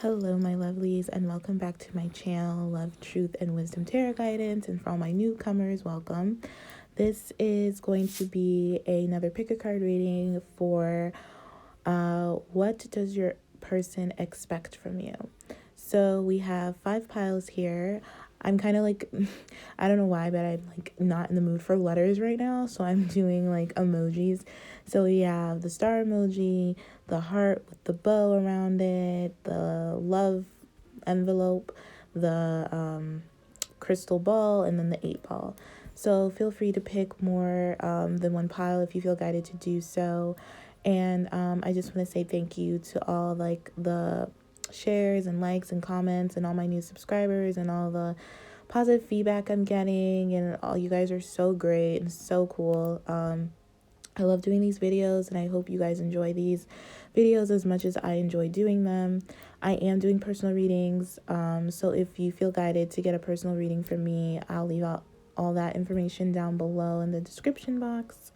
Hello, my lovelies, and welcome back to my channel, Love, Truth, and Wisdom Tarot Guidance. And for all my newcomers, welcome. This is going to be another pick a card reading for what does your person expect from you? So we have 5 piles here. I'm kind of like, I don't know why, but I'm like not in the mood for letters right now. So I'm doing like emojis. So we have the star emoji, the heart with the bow around it, the love envelope, the crystal ball, and then the 8 ball. So feel free to pick more than one pile if you feel guided to do so. And I just want to say thank you to all like the shares and likes and comments and all my new subscribers and all the positive feedback I'm getting, and all you guys are so great and so cool. I love doing these videos, and I hope you guys enjoy these videos as much as I enjoy doing them. I am doing personal readings, so if you feel guided to get a personal reading from me, I'll leave out all that information down below in the description box.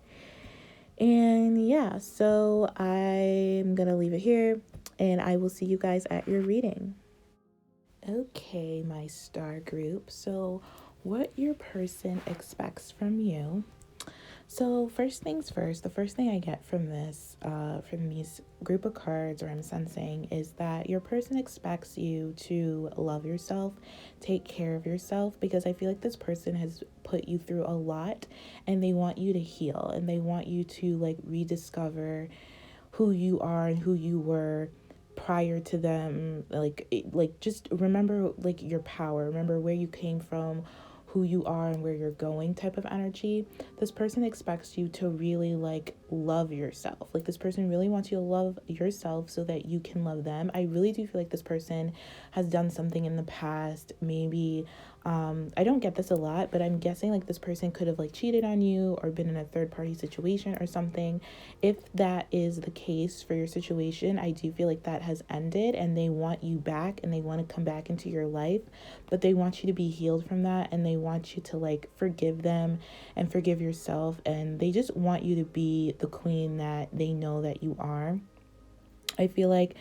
And yeah, so I'm gonna leave it here, and I will see you guys at your reading. Okay, my star group, so what your person expects from you. So first things first, the first thing I get from this, from these group of cards, or I'm sensing, is that your person expects you to love yourself, take care of yourself, because I feel like this person has put you through a lot, and they want you to heal, and they want you to like rediscover who you are and who you were prior to them, like just remember like your power, remember where you came from, who you are, and where you're going type of energy. This person expects you to really like love yourself. Like this person really wants you to love yourself so that you can love them. I really do feel like this person has done something in the past, maybe I don't get this a lot, but I'm guessing like this person could have like cheated on you or been in a third party situation or something. If that is the case for your situation, I do feel like that has ended, and they want you back, and they want to come back into your life, but they want you to be healed from that, and they want you to like forgive them and forgive yourself, and they just want you to be the queen that they know that you are. I feel like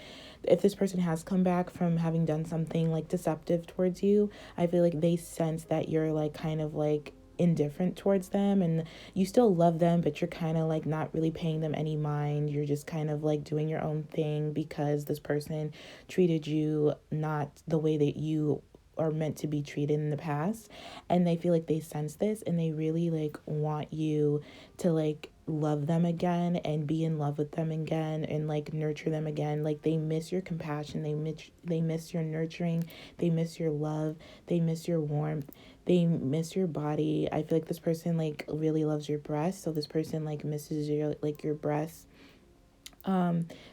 if this person has come back from having done something like deceptive towards you, I feel like they sense that you're like kind of like indifferent towards them, and you still love them, but you're kind of like not really paying them any mind. You're just kind of like doing your own thing because this person treated you not the way that you are meant to be treated in the past, and they feel like they sense this, and they really like want you to like love them again and be in love with them again and like nurture them again. Like they miss your compassion, they miss your nurturing, they miss your love, they miss your warmth, they miss your body. I feel like this person like really loves your breasts, so this person like misses your like your breasts.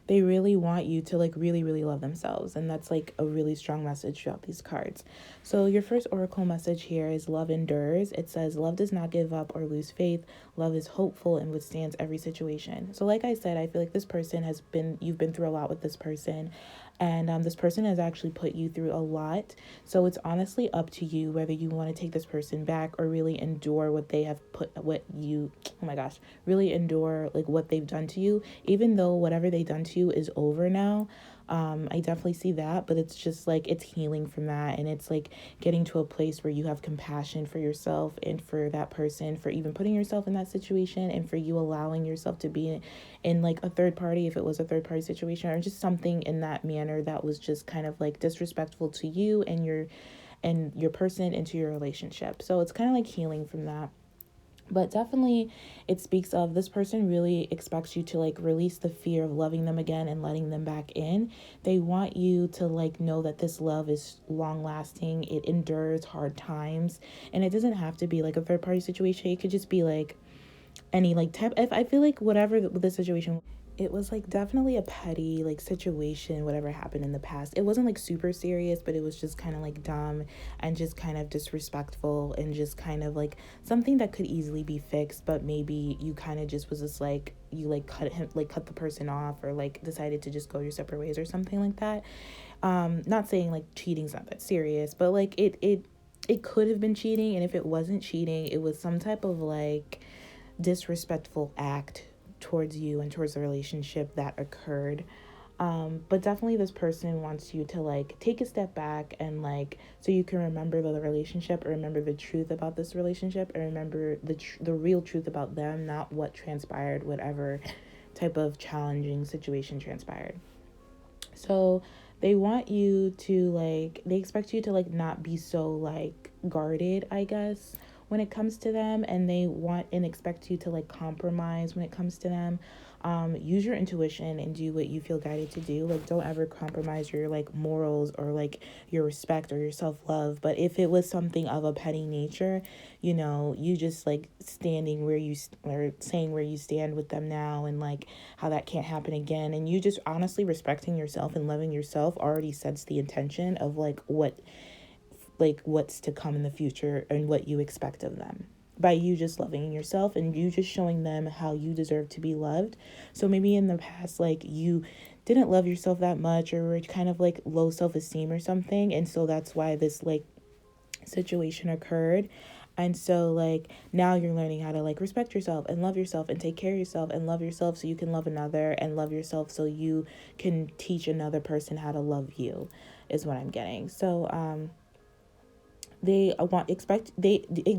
They really want you to like really really love themselves, and that's like a really strong message throughout these cards. So your first oracle message here is love endures. It says love does not give up or lose faith. Love is hopeful and withstands every situation. So like I said, I feel like this person has been, you've been through a lot with this person, and this person has actually put you through a lot. So it's honestly up to you whether you want to take this person back or really endure what they have put, what you, oh my gosh, really endure like what they've done to you, even though whatever they've done to you is over now. I definitely see that, but it's just like it's healing from that, and it's like getting to a place where you have compassion for yourself and for that person, for even putting yourself in that situation, and for you allowing yourself to be in like a third party, if it was a third party situation, or just something in that manner that was just kind of like disrespectful to you and your person into your relationship. So it's kind of like healing from that. But definitely it speaks of this person really expects you to like release the fear of loving them again and letting them back in. They want you to like know that this love is long lasting. It endures hard times, and it doesn't have to be like a third party situation. It could just be like any like type. If I feel like whatever the situation, it was like definitely a petty like situation, whatever happened in the past. It wasn't like super serious, but it was just kind of like dumb and just kind of disrespectful, and just kind of like something that could easily be fixed, but maybe you kind of just was just like, you like cut the person off, or like decided to just go your separate ways or something like that. Not saying like cheating's not that serious, but like it could have been cheating, and if it wasn't cheating, it was some type of like disrespectful act towards you and towards the relationship that occurred. But definitely this person wants you to like take a step back and like so you can remember the relationship, or remember the truth about this relationship, and remember the real truth about them, not what transpired, whatever type of challenging situation transpired. So they want you to like, they expect you to like not be so like guarded, I guess, when it comes to them, and they want and expect you to like compromise when it comes to them. Use your intuition and do what you feel guided to do. Like, don't ever compromise your like morals or like your respect or your self-love. But if it was something of a petty nature, you know, you just like standing where you or saying where you stand with them now, and like how that can't happen again, and you just honestly respecting yourself and loving yourself already sets the intention of what's to come in the future and what you expect of them, by you just loving yourself and you just showing them how you deserve to be loved. So maybe in the past, like, you didn't love yourself that much, or were kind of like low self-esteem or something, and so that's why this like situation occurred. And so like now you're learning how to like respect yourself and love yourself and take care of yourself and love yourself so you can love another, and love yourself so you can teach another person how to love you, is what I'm getting. So they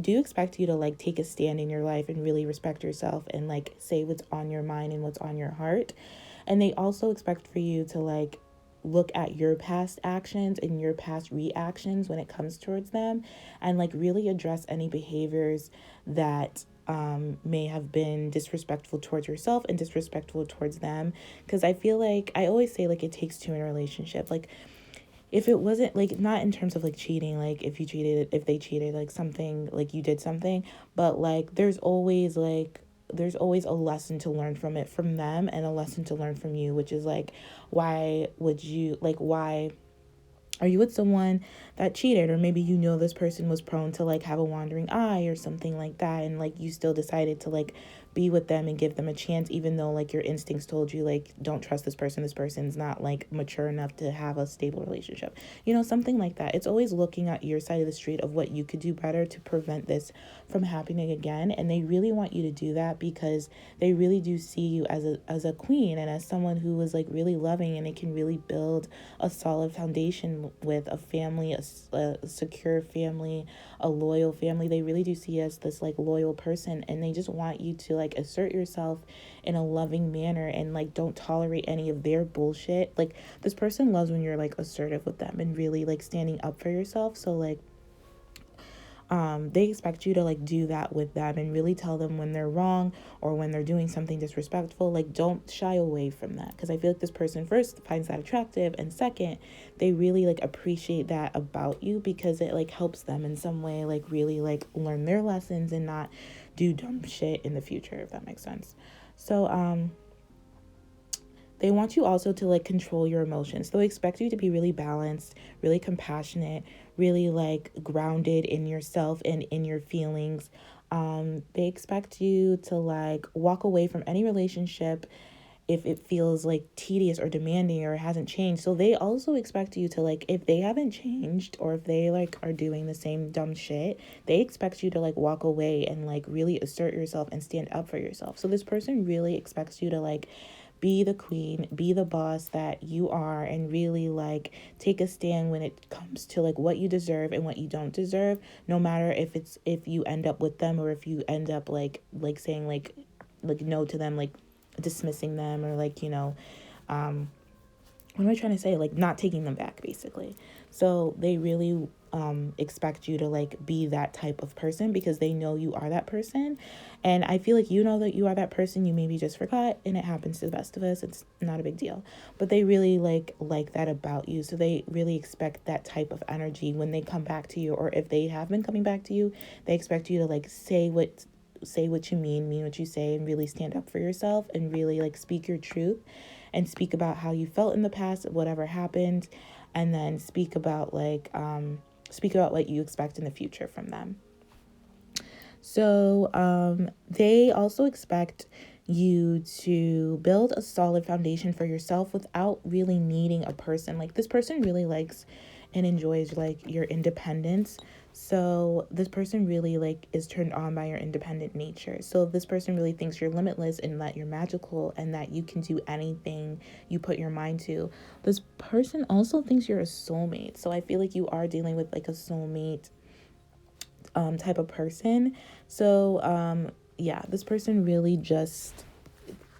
do expect you to like take a stand in your life and really respect yourself and like say what's on your mind and what's on your heart. And they also expect for you to like look at your past actions and your past reactions when it comes towards them, and like really address any behaviors that may have been disrespectful towards yourself and disrespectful towards them. Because I feel like I always say like it takes two in a relationship. Like, if it wasn't like, not in terms of like cheating, like if they cheated, like something, like you did something, but like there's always a lesson to learn from it, from them, and a lesson to learn from you, which is like, why are you with someone that cheated? Or maybe you know this person was prone to like have a wandering eye or something like that, and like you still decided to like be with them and give them a chance, even though like your instincts told you like, don't trust this person's not like mature enough to have a stable relationship, you know, something like that. It's always looking at your side of the street of what you could do better to prevent this from happening again. And they really want you to do that because they really do see you as a queen, and as someone who is like really loving, and it can really build a solid foundation with a family, a secure family, a loyal family. They really do see you as this like loyal person, and they just want you to like assert yourself in a loving manner, and like don't tolerate any of their bullshit. Like, this person loves when you're like assertive with them and really like standing up for yourself. So like they expect you to like do that with them and really tell them when they're wrong or when they're doing something disrespectful. Like, don't shy away from that, because I feel like this person first finds that attractive, and second, they really like appreciate that about you, because it like helps them in some way like really like learn their lessons and not do dumb shit in the future, if that makes sense. So they want you also to like control your emotions. They expect you to be really balanced, really compassionate, really like grounded in yourself and in your feelings. They expect you to like walk away from any relationship if it feels like tedious or demanding or hasn't changed. So they also expect you to like, if they haven't changed or if they like are doing the same dumb shit, they expect you to like walk away and like really assert yourself and stand up for yourself. So this person really expects you to like be the queen, be the boss that you are, and really like take a stand when it comes to like what you deserve and what you don't deserve, no matter if you end up with them, or if you end up like saying like no to them, like dismissing them, or like, you know, what am I trying to say? Like, not taking them back, basically. So they really expect you to like be that type of person, because they know you are that person. And I feel like you know that you are that person. You maybe just forgot, and it happens to the best of us. It's not a big deal. But they really like that about you. So they really expect that type of energy when they come back to you, or if they have been coming back to you, they expect you to like say what you mean what you say, and really stand up for yourself, and really like speak your truth, and speak about how you felt in the past, whatever happened, and then speak about what you expect in the future from them. So they also expect you to build a solid foundation for yourself without really needing a person. Like, this person really likes and enjoys like your independence. So this person really like is turned on by your independent nature. So this person really thinks you're limitless and that you're magical and that you can do anything you put your mind to. This person also thinks you're a soulmate. So I feel like you are dealing with like a soulmate type of person. So yeah, this person really just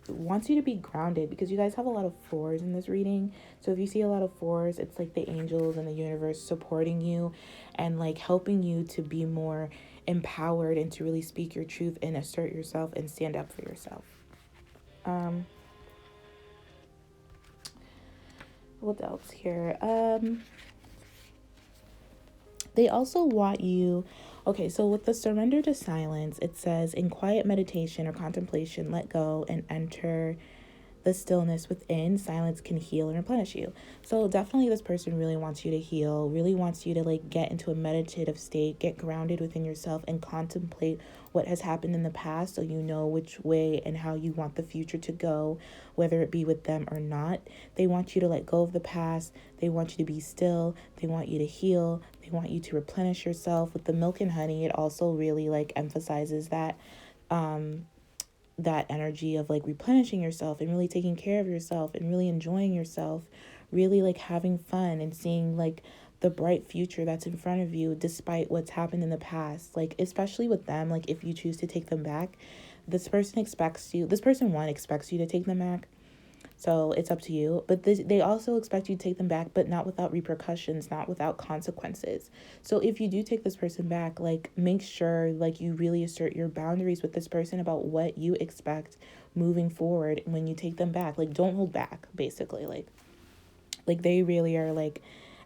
wants you to be grounded, because you guys have a lot of fours in this reading. So if you see a lot of fours, it's like the angels and the universe supporting you and like helping you to be more empowered and to really speak your truth and assert yourself and stand up for yourself. What else here? They also want you. Okay, so with the surrender to silence, it says in quiet meditation or contemplation, let go and enter the stillness within. Silence can heal and replenish you. So definitely this person really wants you to heal, really wants you to like get into a meditative state, get grounded within yourself and contemplate what has happened in the past, so you know which way and how you want the future to go, whether it be with them or not. They want you to let go of the past. They want you to be still. They want you to heal. They want you to replenish yourself. With the milk and honey, it also really like emphasizes that energy of like replenishing yourself and really taking care of yourself and really enjoying yourself, really like having fun and seeing like the bright future that's in front of you despite what's happened in the past. Like especially with them, like if you choose to take them back, this person one expects you to take them back. So it's up to you. But they also expect you to take them back, but not without repercussions, not without consequences. So if you do take this person back, like make sure like you really assert your boundaries with this person about what you expect moving forward when you take them back. Like don't hold back, basically. Like they really are like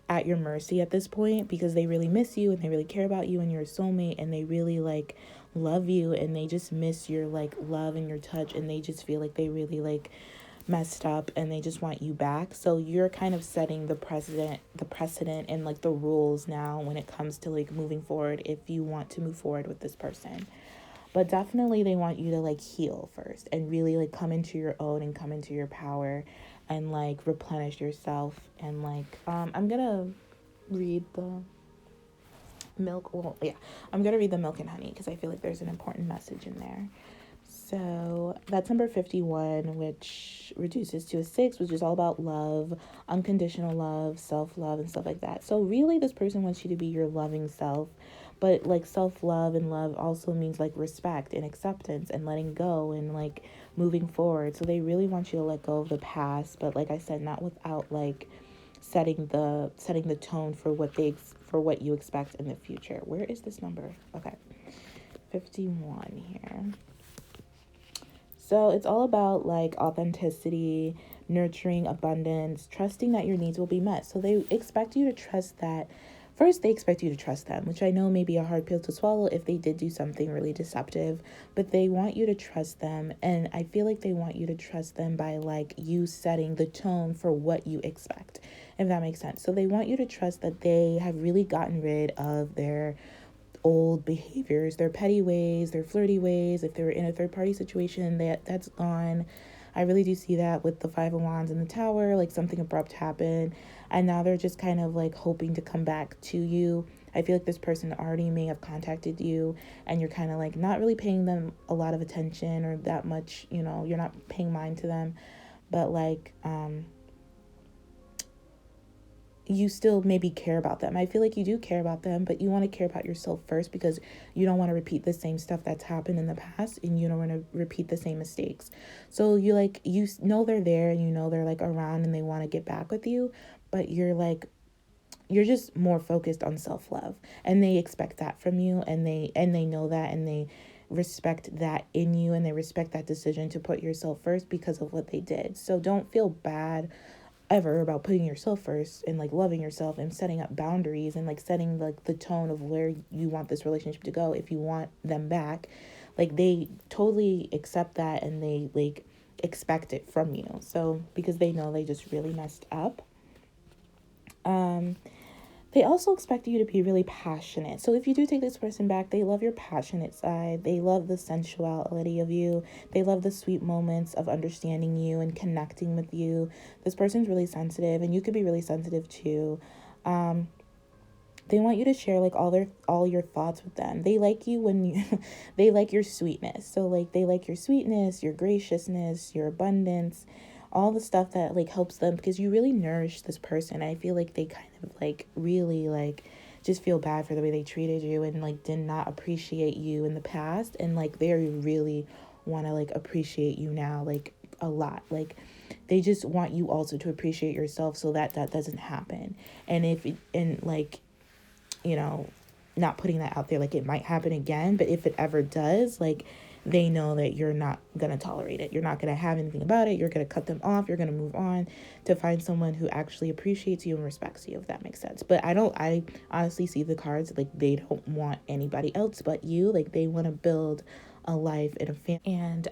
at your mercy at this point, because they really miss you and they really care about you and you're a soulmate, and they really like love you and they just miss your like love and your touch, and they just feel like they really like messed up and they just want you back. So you're kind of setting the precedent and like the rules now when it comes to like moving forward, if you want to move forward with this person. But definitely they want you to like heal first and really like come into your own and come into your power and like replenish yourself. And like I'm gonna read the milk and honey, because I feel like there's an important message in there. So that's number 51, which reduces to a 6, which is all about love, unconditional love, self-love, and stuff like that. So really this person wants you to be your loving self, but like self-love and love also means like respect and acceptance and letting go and like moving forward. So they really want you to let go of the past, but like I said, not without like setting the tone for what you expect in the future. Where is this number? Okay. 51 here. So it's all about like authenticity, nurturing abundance, trusting that your needs will be met. So they expect you to trust that. First, they expect you to trust them, which I know may be a hard pill to swallow if they did do something really deceptive, but they want you to trust them. And I feel like they want you to trust them by like you setting the tone for what you expect, if that makes sense. So they want you to trust that they have really gotten rid of their old behaviors, their petty ways, their flirty ways. If they were in a third party situation, that's gone. I really do see that with the 5 of Wands in the Tower, like something abrupt happened and now they're just kind of like hoping to come back to you. I feel like this person already may have contacted you and you're kind of like not really paying them a lot of attention or that much, you're not paying mind to them, but like you still maybe care about them. I feel like you do care about them, but you want to care about yourself first, because you don't want to repeat the same stuff that's happened in the past and you don't want to repeat the same mistakes. So you know they're there and they're like around and they want to get back with you, but you're just more focused on self-love, and they expect that from you, and they know that, and they respect that in you, and they respect that decision to put yourself first because of what they did. So don't feel bad ever about putting yourself first and like loving yourself and setting up boundaries and like setting like the tone of where you want this relationship to go. If you want them back, like they totally accept that and they like expect it from you. So because they know they just really messed up. They also expect you to be really passionate. So if you do take this person back, they love your passionate side. They love the sensuality of you. They love the sweet moments of understanding you and connecting with you. This person's really sensitive, and you could be really sensitive too. they want you to share like all your thoughts with them. They like you when you they like your sweetness. So like they like your sweetness, your graciousness, your abundance, all the stuff that like helps them, because you really nourish this person. I feel like they kind of like really like just feel bad for the way they treated you and like did not appreciate you in the past, and like they really want to like appreciate you now, like a lot. Like they just want you also to appreciate yourself, so that that doesn't happen. And if it, and like, you know, not putting that out there, like it might happen again, but if it ever does, like they know that you're not gonna tolerate it, you're not gonna have anything about it, you're gonna cut them off, you're gonna move on to find someone who actually appreciates you and respects you, if that makes sense. But I honestly see the cards like they don't want anybody else but you. Like they want to build a life and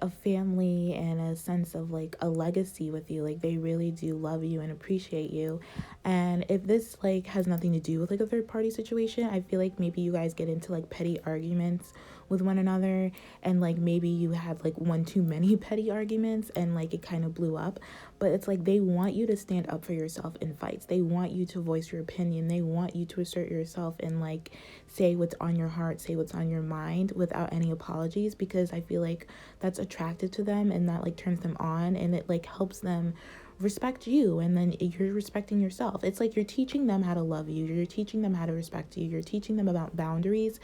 a family and a sense of like a legacy with you. Like they really do love you and appreciate you. And if this like has nothing to do with like a third party situation, I feel like maybe you guys get into like petty arguments with one another, and like maybe you had like one too many petty arguments and like it kind of blew up. But it's like they want you to stand up for yourself in fights. They want you to voice your opinion. They want you to assert yourself and like say what's on your heart, say what's on your mind without any apologies, because I feel like that's attractive to them and that like turns them on, and it like helps them respect you, and then you're respecting yourself. It's like you're teaching them how to love you, you're teaching them how to respect you, you're teaching them about boundaries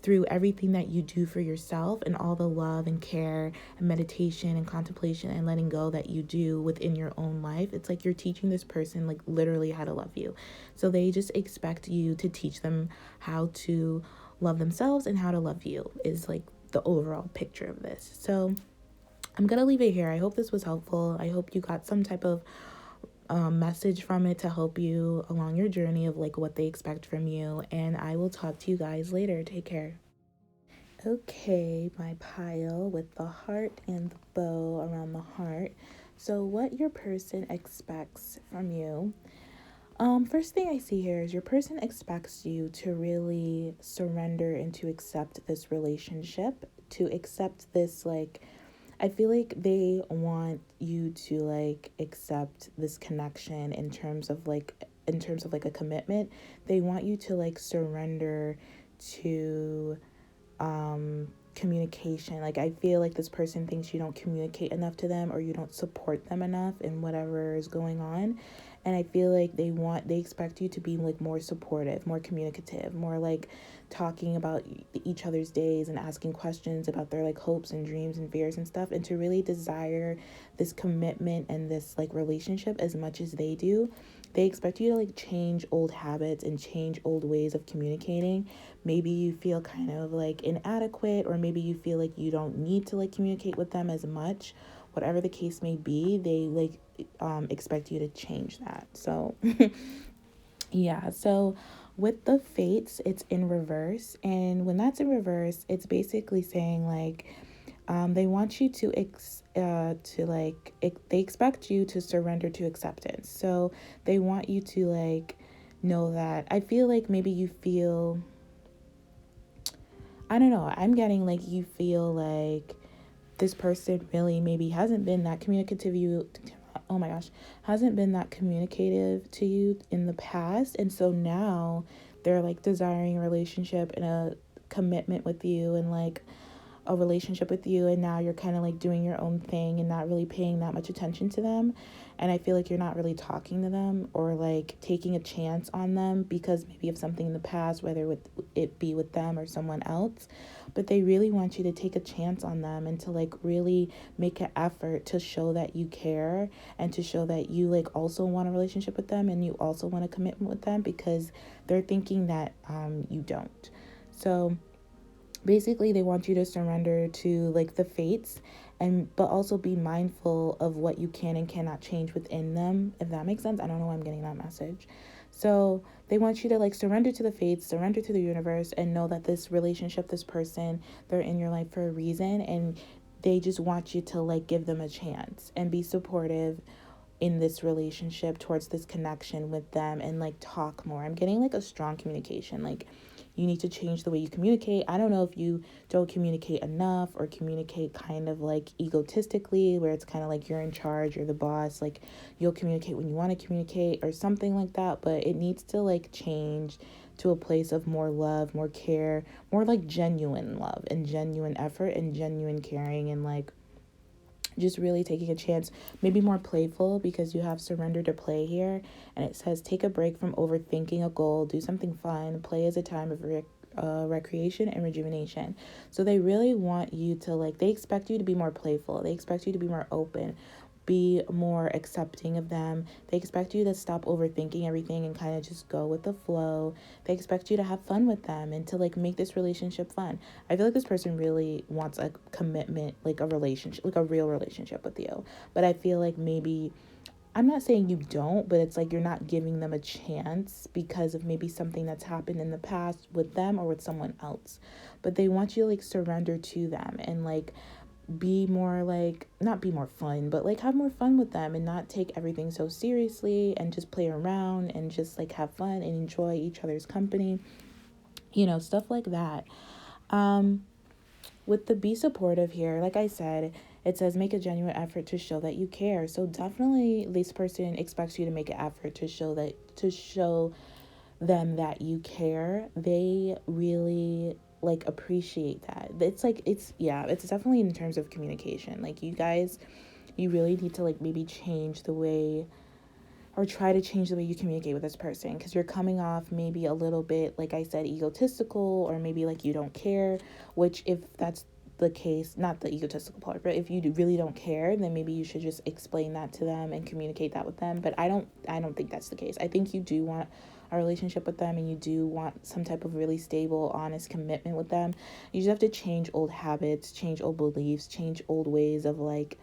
through everything that you do for yourself, and all the love and care and meditation and contemplation and letting go that you do within your own life. It's like you're teaching this person like literally how to love you. So they just expect you to teach them how to love themselves and how to love you, is like the overall picture of this. So I'm gonna leave it here. I hope this was helpful. I hope you got some type of message from it to help you along your journey of like what they expect from you. And I will talk to you guys later. Take care. Okay, my pile with the heart and the bow around the heart. So what your person expects from you. First thing I see here is your person expects you to really surrender and to accept this relationship, to accept this like, I feel like they want you to like accept this connection in terms of like a commitment. They want you to like surrender to communication. Like I feel like this person thinks you don't communicate enough to them, or you don't support them enough in whatever is going on. And I feel like they expect you to be like more supportive, more communicative, more like talking about each other's days and asking questions about their like hopes and dreams and fears and stuff, and to really desire this commitment and this like relationship as much as they do. They expect you to like change old habits and change old ways of communicating. Maybe you feel kind of like inadequate, or maybe you feel like you don't need to like communicate with them as much. Whatever the case may be, they like expect you to change that. So yeah, so with the fates, it's in reverse, and when that's in reverse, it's basically saying like they want you to they expect you to surrender to acceptance. So they want you to like know that, I feel like maybe you feel, I don't know, I'm getting like you feel like this person really maybe hasn't been that communicative hasn't been that communicative to you in the past, and so now they're like desiring a relationship and a commitment with you and like a relationship with you, and now you're kind of like doing your own thing and not really paying that much attention to them. And I feel like you're not really talking to them or like taking a chance on them because maybe of something in the past, whether it be with them or someone else. But they really want you to take a chance on them and to like really make an effort to show that you care, and to show that you like also want a relationship with them and you also want a commitment with them, because they're thinking that you don't. So basically they want you to surrender to like the fates, and but also be mindful of what you can and cannot change within them, if that makes sense. I don't know why I'm getting that message. So they want you to like surrender to the fates, surrender to the universe, and know that this relationship, this person, they're in your life for a reason, and they just want you to like give them a chance and be supportive in this relationship, towards this connection with them, and like talk more. I'm getting like a strong communication, like you need to change the way you communicate. I don't know if you don't communicate enough, or communicate kind of like egotistically, where it's kind of like you're in charge, you're the boss, like you'll communicate when you want to communicate or something like that, but it needs to like change to a place of more love, more care, more like genuine love and genuine effort and genuine caring, and like just really taking a chance, maybe more playful, because you have surrender to play here. And it says, take a break from overthinking a goal, do something fun, play as a time of recreation and rejuvenation. So they really want you to like, they expect you to be more playful, they expect you to be more open, be more accepting of them. They expect you to stop overthinking everything and kind of just go with the flow. They expect you to have fun with them and to like make this relationship fun. I feel like this person really wants a commitment, like a relationship, like a real relationship with you. But I feel like maybe, I'm not saying you don't, but it's like you're not giving them a chance because of maybe something that's happened in the past with them or with someone else. But they want you to like surrender to them and like be more like, not be more fun, but like have more fun with them and not take everything so seriously and just play around and just like have fun and enjoy each other's company, stuff like that. With the be supportive here, like I said, it says make a genuine effort to show that you care. So definitely this person expects you to make an effort to show them that you care. They really like appreciate that. It's definitely in terms of communication. Like you really need to like maybe change the way, or try to change the way you communicate with this person, because you're coming off maybe a little bit, like I said, egotistical, or maybe like you don't care, which if that's the case, not the egotistical part, but if you really don't care, then maybe you should just explain that to them and communicate that with them. But I don't think that's the case. I think you do want a relationship with them, and you do want some type of really stable, honest commitment with them. You just have to change old habits, change old beliefs, change old ways of like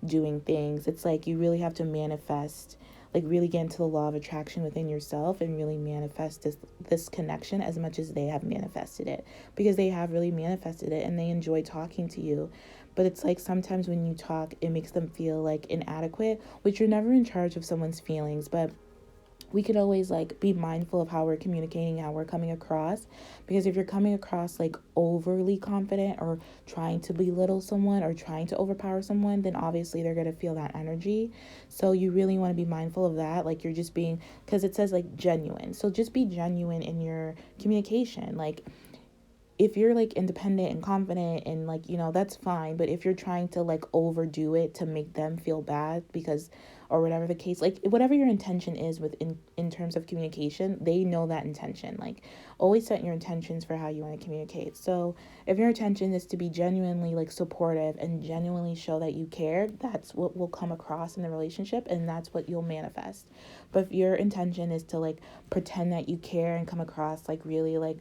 doing things. It's like you really have to manifest, like really get into the law of attraction within yourself and really manifest this connection as much as they have manifested it, because they have really manifested it and they enjoy talking to you. But it's like sometimes when you talk, it makes them feel like inadequate, which you're never in charge of someone's feelings, but we could always like be mindful of how we're communicating, how we're coming across, because if you're coming across like overly confident or trying to belittle someone or trying to overpower someone, then obviously they're going to feel that energy. So you really want to be mindful of that. Like you're just being, because it says like genuine, so just be genuine in your communication. Like if you're like independent and confident and like, that's fine. But if you're trying to like overdo it to make them feel bad, because, or whatever the case, like whatever your intention is in terms of communication, they know that intention. Like always set your intentions for how you want to communicate. So if your intention is to be genuinely like supportive and genuinely show that you care, that's what will come across in the relationship, and that's what you'll manifest. But if your intention is to like pretend that you care and come across like really like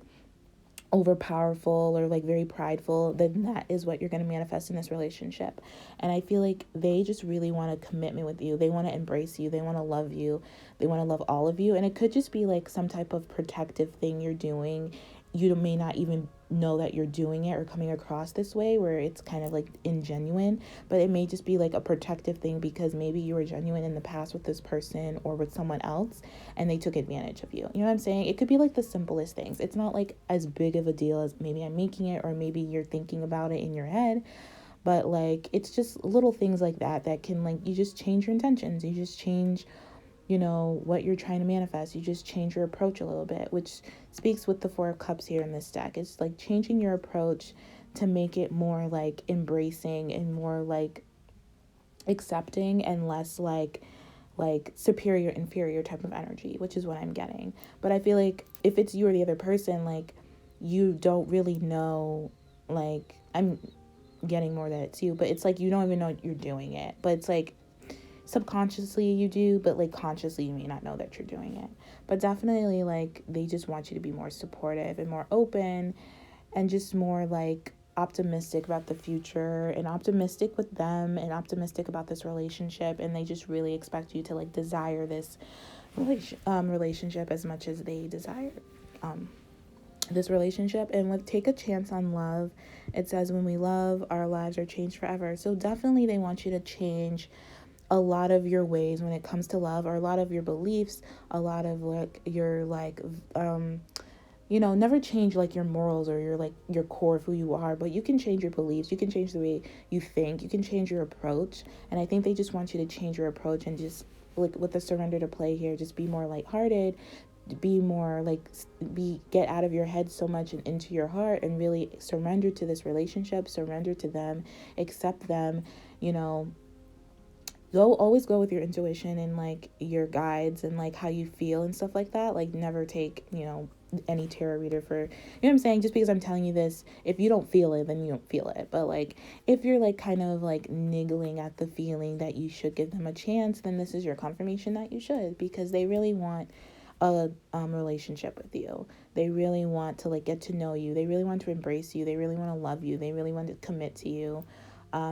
overpowerful or like very prideful, then that is what you're going to manifest in this relationship. And I feel like they just really want a commitment with you. They want to embrace you, they want to love you, they want to love all of you. And it could just be like some type of protective thing you're doing. You may not even know that you're doing it or coming across this way, where it's kind of like ingenuine, but it may just be like a protective thing because maybe you were genuine in the past with this person or with someone else and they took advantage of you. You know what I'm saying? It could be like the simplest things. It's not like as big of a deal as maybe I'm making it, or maybe you're thinking about it in your head, but like it's just little things like that that can like, you just change your intentions, you just change what you're trying to manifest. You just change your approach a little bit, which speaks with the Four of Cups here in this deck. It's like changing your approach to make it more like embracing and more like accepting and less like superior inferior type of energy, which is what I'm getting. But I feel like if it's you or the other person, like you don't really know, like I'm getting more that it's you, but it's like you don't even know you're doing it, but it's like subconsciously you do, but like consciously you may not know that you're doing it. But definitely like they just want you to be more supportive and more open and just more like optimistic about the future and optimistic with them and optimistic about this relationship. And they just really expect you to like desire this relationship as much as they desire this relationship. And with take a chance on love, it says when we love, our lives are changed forever. So definitely they want you to change a lot of your ways when it comes to love, or a lot of your beliefs, a lot of like your like never change like your morals or your core of who you are, but you can change your beliefs, you can change the way you think, you can change your approach. And I think they just want you to change your approach and just like with the surrender to play here, just be more lighthearted, be more like get out of your head so much and into your heart, and really surrender to this relationship, surrender to them, accept them, you know. Always go with your intuition and like your guides and like how you feel and stuff like that. Like never take, any tarot reader for, you know what I'm saying? Just because I'm telling you this, if you don't feel it, then you don't feel it. But like if you're like kind of like niggling at the feeling that you should give them a chance, then this is your confirmation that you should, because they really want a relationship with you. They really want to like get to know you. They really want to embrace you. They really want to love you. They really want to commit to you.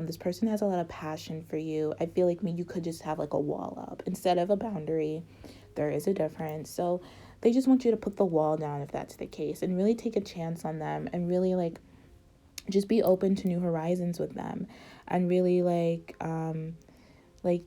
This person has a lot of passion for you. I feel like you could just have like a wall up instead of a boundary. There is a difference. So they just want you to put the wall down if that's the case, and really take a chance on them, and really like just be open to new horizons with them, and really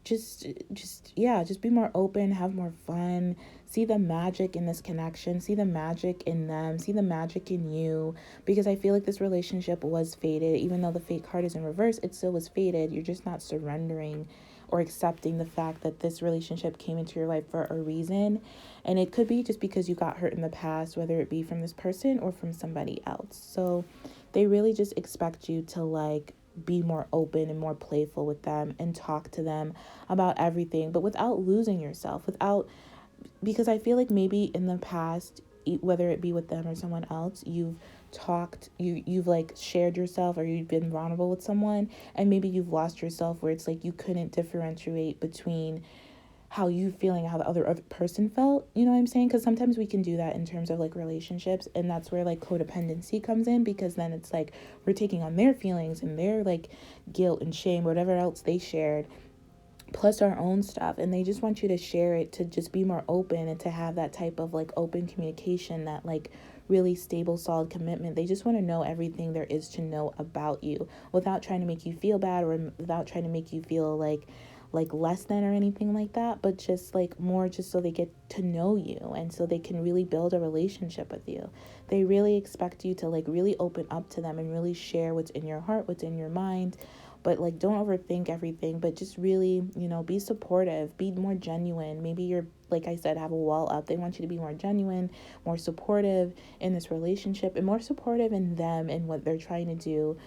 just be more open, have more fun, see the magic in this connection, see the magic in them, see the magic in you, because I feel like this relationship was fated. Even though the fate card is in reverse, it still was fated. You're just not surrendering or accepting the fact that this relationship came into your life for a reason. And it could be just because you got hurt in the past, whether it be from this person or from somebody else. So they really just expect you to like be more open and more playful with them, and talk to them about everything, but without losing yourself, because I feel like maybe in the past, whether it be with them or someone else, you've like shared yourself, or you've been vulnerable with someone, and maybe you've lost yourself, where it's like you couldn't differentiate between how you feeling, how the other person felt, you know what I'm saying? Because sometimes we can do that in terms of like relationships, and that's where like codependency comes in, because then it's like we're taking on their feelings and their like guilt and shame, whatever else they shared, plus our own stuff, and they just want you to share it, to just be more open, and to have that type of like open communication, that like really stable, solid commitment. They just want to know everything there is to know about you, without trying to make you feel bad, or without trying to make you feel like less than or anything like that, but just like more just so they get to know you, and so they can really build a relationship with you. They really expect you to like really open up to them, and really share what's in your heart, what's in your mind, but like don't overthink everything, but just really, be supportive, be more genuine. Maybe you're, like I said, have a wall up. They want you to be more genuine, more supportive in this relationship, and more supportive in them and what they're trying to do.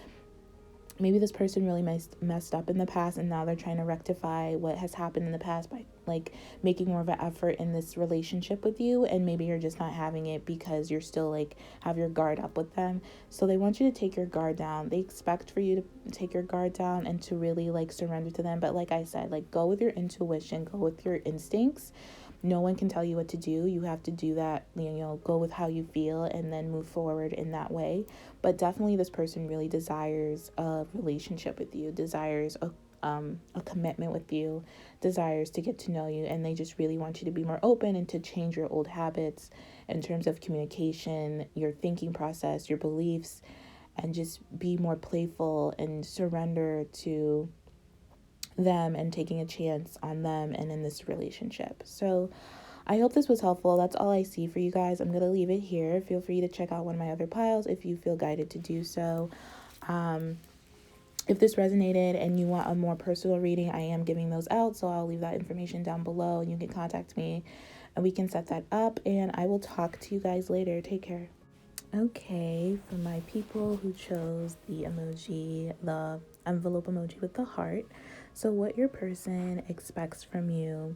Maybe this person really messed up in the past, and now they're trying to rectify what has happened in the past by like making more of an effort in this relationship with you, and maybe you're just not having it because you're still like have your guard up with them. So they want you to take your guard down. They expect for you to take your guard down and to really like surrender to them. But like I said, like go with your intuition, go with your instincts. No one can tell you what to do. You have to do that, go with how you feel, and then move forward in that way. But definitely this person really desires a relationship with you, desires a commitment with you, desires to get to know you, and they just really want you to be more open, and to change your old habits in terms of communication, your thinking process, your beliefs, and just be more playful and surrender to them, and taking a chance on them and in this relationship. So I hope this was helpful. That's all I see for you guys. I'm going to leave it here. Feel free to check out one of my other piles if you feel guided to do so. If this resonated and you want a more personal reading, I am giving those out, so I'll leave that information down below, and you can contact me and we can set that up, and I will talk to you guys later. Take care. Okay, for my people who chose the envelope emoji with the heart, so what your person expects from you.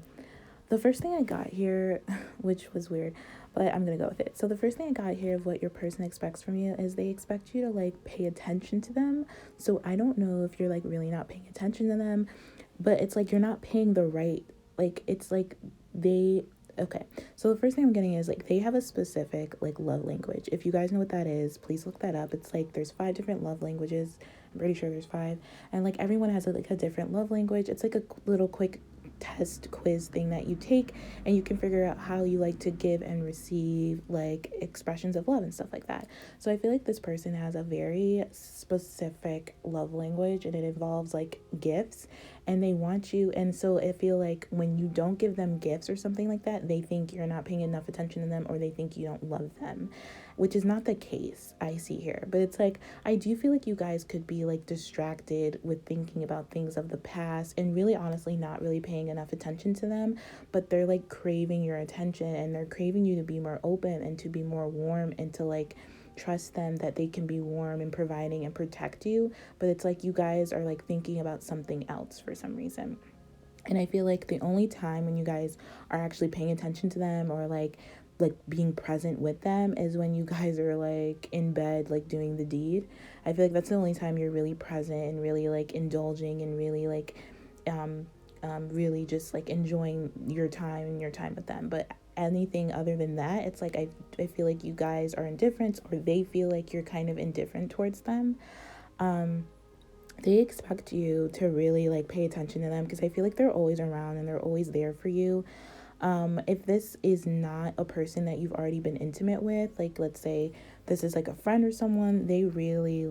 The first thing I got here, which was weird, but I'm going to go with it. So the first thing I got here of what your person expects from you is they expect you to like pay attention to them. So I don't know if you're like really not paying attention to them, but it's like you're not paying the right, like it's like okay. So the first thing I'm getting is like they have a specific like love language. If you guys know what that is, please look that up. It's like there's 5 different love languages. I'm pretty sure there's 5. And like everyone has like a different love language. It's like a little quick test quiz thing that you take, and you can figure out how you like to give and receive like expressions of love and stuff like that. So I feel like this person has a very specific love language, and it involves like gifts, and they want you. And so I feel like when you don't give them gifts or something like that, they think you're not paying enough attention to them, or they think you don't love them, which is not the case I see here. But it's like, I do feel like you guys could be like distracted with thinking about things of the past and really honestly not really paying enough attention to them, but they're like craving your attention, and they're craving you to be more open and to be more warm, and to like trust them that they can be warm and providing and protect you. But it's like you guys are like thinking about something else for some reason. And I feel like the only time when you guys are actually paying attention to them, or like being present with them, is when you guys are like in bed, like doing the deed. I feel like that's the only time you're really present and really like indulging and really like really just like enjoying your time and your time with them. But anything other than that, it's like I feel like you guys are indifferent, or they feel like you're kind of indifferent towards them. They expect you to really like pay attention to them, because I feel like they're always around and they're always there for you. If this is not a person that you've already been intimate with, like let's say this is like a friend or someone, they really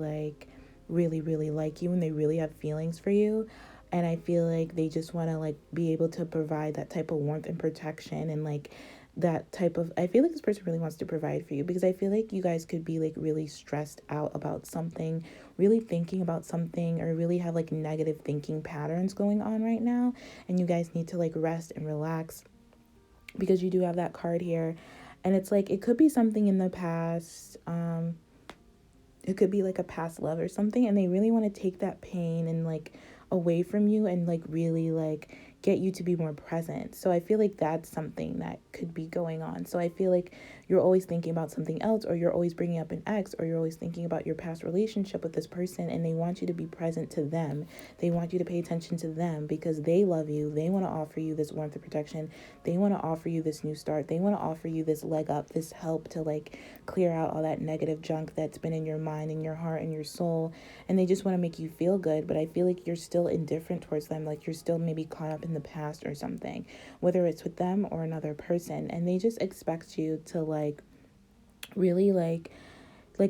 really like you, and they really have feelings for you. And I feel like they just want to like be able to provide that type of warmth and protection, and like that type of, I feel like this person really wants to provide for you, because I feel like you guys could be like really stressed out about something, really thinking about something, or really have like negative thinking patterns going on right now, and you guys need to like rest and relax, because you do have that card here. And it's like it could be something in the past. It could be like a past love or something, and they really want to take that pain and like away from you, and like really like get you to be more present. So I feel like that's something that could be going on. So I feel like you're always thinking about something else, or you're always bringing up an ex, or you're always thinking about your past relationship with this person, and they want you to be present to them. They want you to pay attention to them, because they love you. They want to offer you this warmth and protection. They want to offer you this new start. They want to offer you this leg up, this help to like clear out all that negative junk that's been in your mind and your heart and your soul. And they just want to make you feel good. But I feel like you're still indifferent towards them, like you're still maybe caught up in the past or something, whether it's with them or another person. And they just expect you to like really like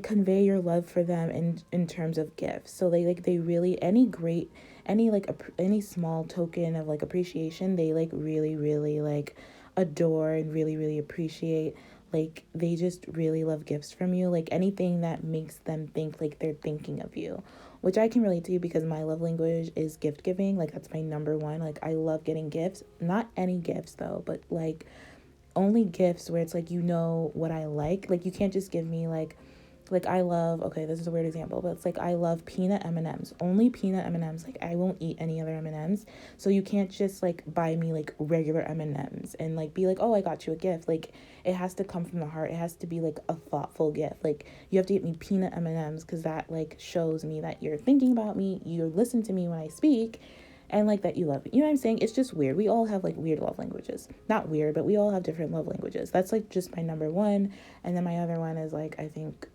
convey your love for them in terms of gifts. So they really, any small token of like appreciation, they like really like adore and really appreciate. Like they just really love gifts from you, like anything that makes them think like they're thinking of you, which I can relate to, because my love language is gift giving. Like that's my number one. Like I love getting gifts, not any gifts though, but like only gifts where it's like, you know what I like you can't just give me like I love, okay, this is a weird example, but it's like I love peanut M&Ms, only peanut M&Ms. Like I won't eat any other M&Ms. So you can't just like buy me like regular M&Ms and like be like, oh, I got you a gift. Like it has to come from the heart. It has to be like a thoughtful gift. Like you have to get me peanut M&Ms, because that like shows me that you're thinking about me, you listen to me when I speak, and like that you love me. You know what I'm saying? It's just weird. We all have like weird love languages. Not weird, but we all have different love languages. That's like just my number one. And then my other one is like, I think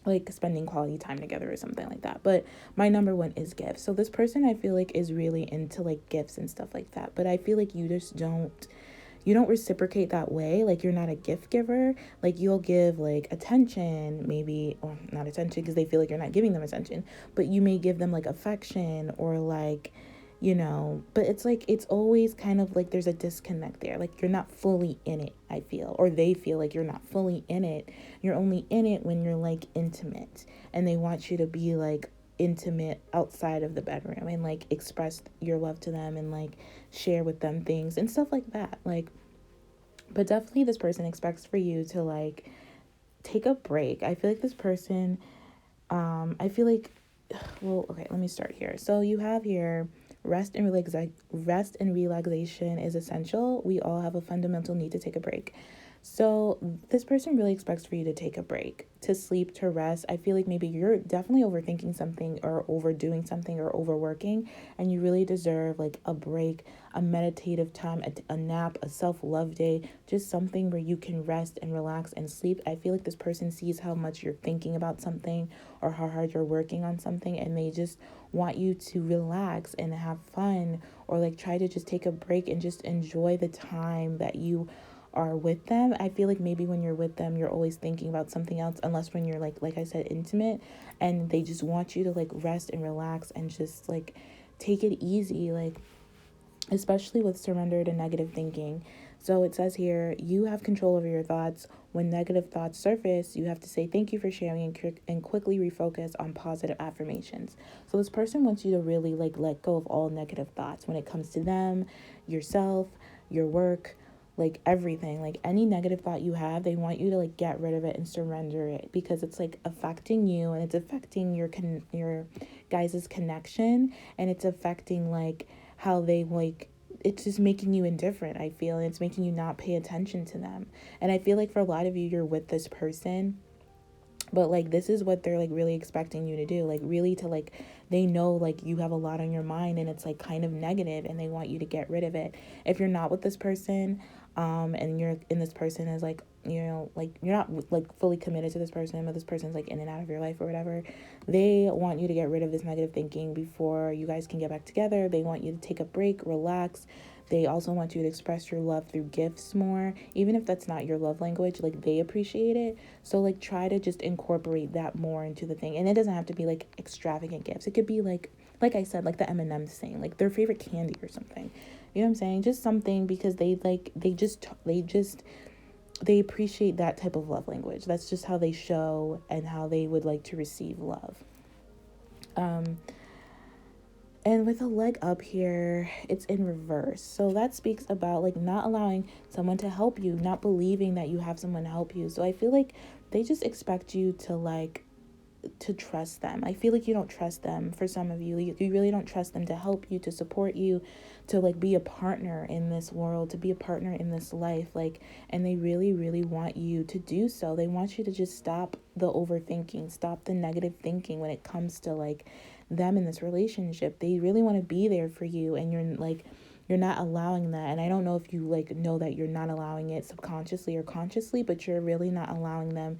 like spending quality time together or something like that. But my number one is gifts. So this person I feel like is really into like gifts and stuff like that. But I feel like you just you don't reciprocate that way. Like you're not a gift giver. Like you'll give like attention, maybe, or not attention because they feel like you're not giving them attention, but you may give them like affection or like, you know, but it's like it's always kind of like there's a disconnect there. Like you're not fully in it, I feel, or they feel like you're not fully in it. You're only in it when you're like intimate, and they want you to be like intimate outside of the bedroom and like express your love to them and like share with them things and stuff like that. Like, but definitely this person expects for you to like take a break. I feel like this person, I feel like, well, okay, let me start here. So you have here rest and relaxation is essential. We all have a fundamental need to take a break. So this person really expects for you to take a break, to sleep, to rest. I feel like maybe you're definitely overthinking something or overdoing something or overworking, and you really deserve like a break, a meditative time, a nap, a self-love day, just something where you can rest and relax and sleep. I feel like this person sees how much you're thinking about something or how hard you're working on something, and they just want you to relax and have fun, or like try to just take a break and just enjoy the time that you are with them. I feel like maybe when you're with them, you're always thinking about something else, unless when you're like I said, intimate, and they just want you to like rest and relax and just like take it easy, like, especially with surrender to negative thinking. So it says here, you have control over your thoughts. When negative thoughts surface, you have to say thank you for sharing and quickly refocus on positive affirmations. So this person wants you to really like let go of all negative thoughts when it comes to them, yourself, your work, like everything. Like any negative thought you have, they want you to like get rid of it and surrender it, because it's like affecting you, and it's affecting your guys' connection, and it's affecting like how they like, it's just making you indifferent, I feel, and it's making you not pay attention to them. And I feel like for a lot of you, you're with this person, but like this is what they're like really expecting you to do, like really to like, they know like you have a lot on your mind and it's like kind of negative, and they want you to get rid of it. If you're not with this person, and you're in, this person is like, you know, like you're not like fully committed to this person, but this person's like in and out of your life or whatever, they want you to get rid of this negative thinking before you guys can get back together. They want you to take a break, relax. They also want you to express your love through gifts more, even if that's not your love language, like they appreciate it. So like try to just incorporate that more into the thing. And it doesn't have to be like extravagant gifts. It could be like I said, like the M&M's thing, like their favorite candy or something. You know what I'm saying? Just something, because they like, they appreciate that type of love language. That's just how they show and how they would like to receive love. And with a leg up here, it's in reverse. So that speaks about like not allowing someone to help you, not believing that you have someone to help you. So I feel like they just expect you to like, to trust them. I feel like you don't trust them. For some of you, you really don't trust them to help you, to support you, to like be a partner in this world, to be a partner in this life. Like, and they really, really want you to do so. They want you to just stop the overthinking, stop the negative thinking when it comes to like them in this relationship. They really want to be there for you, and you're not allowing that. And I don't know if you like know that you're not allowing it subconsciously or consciously, but you're really not allowing them.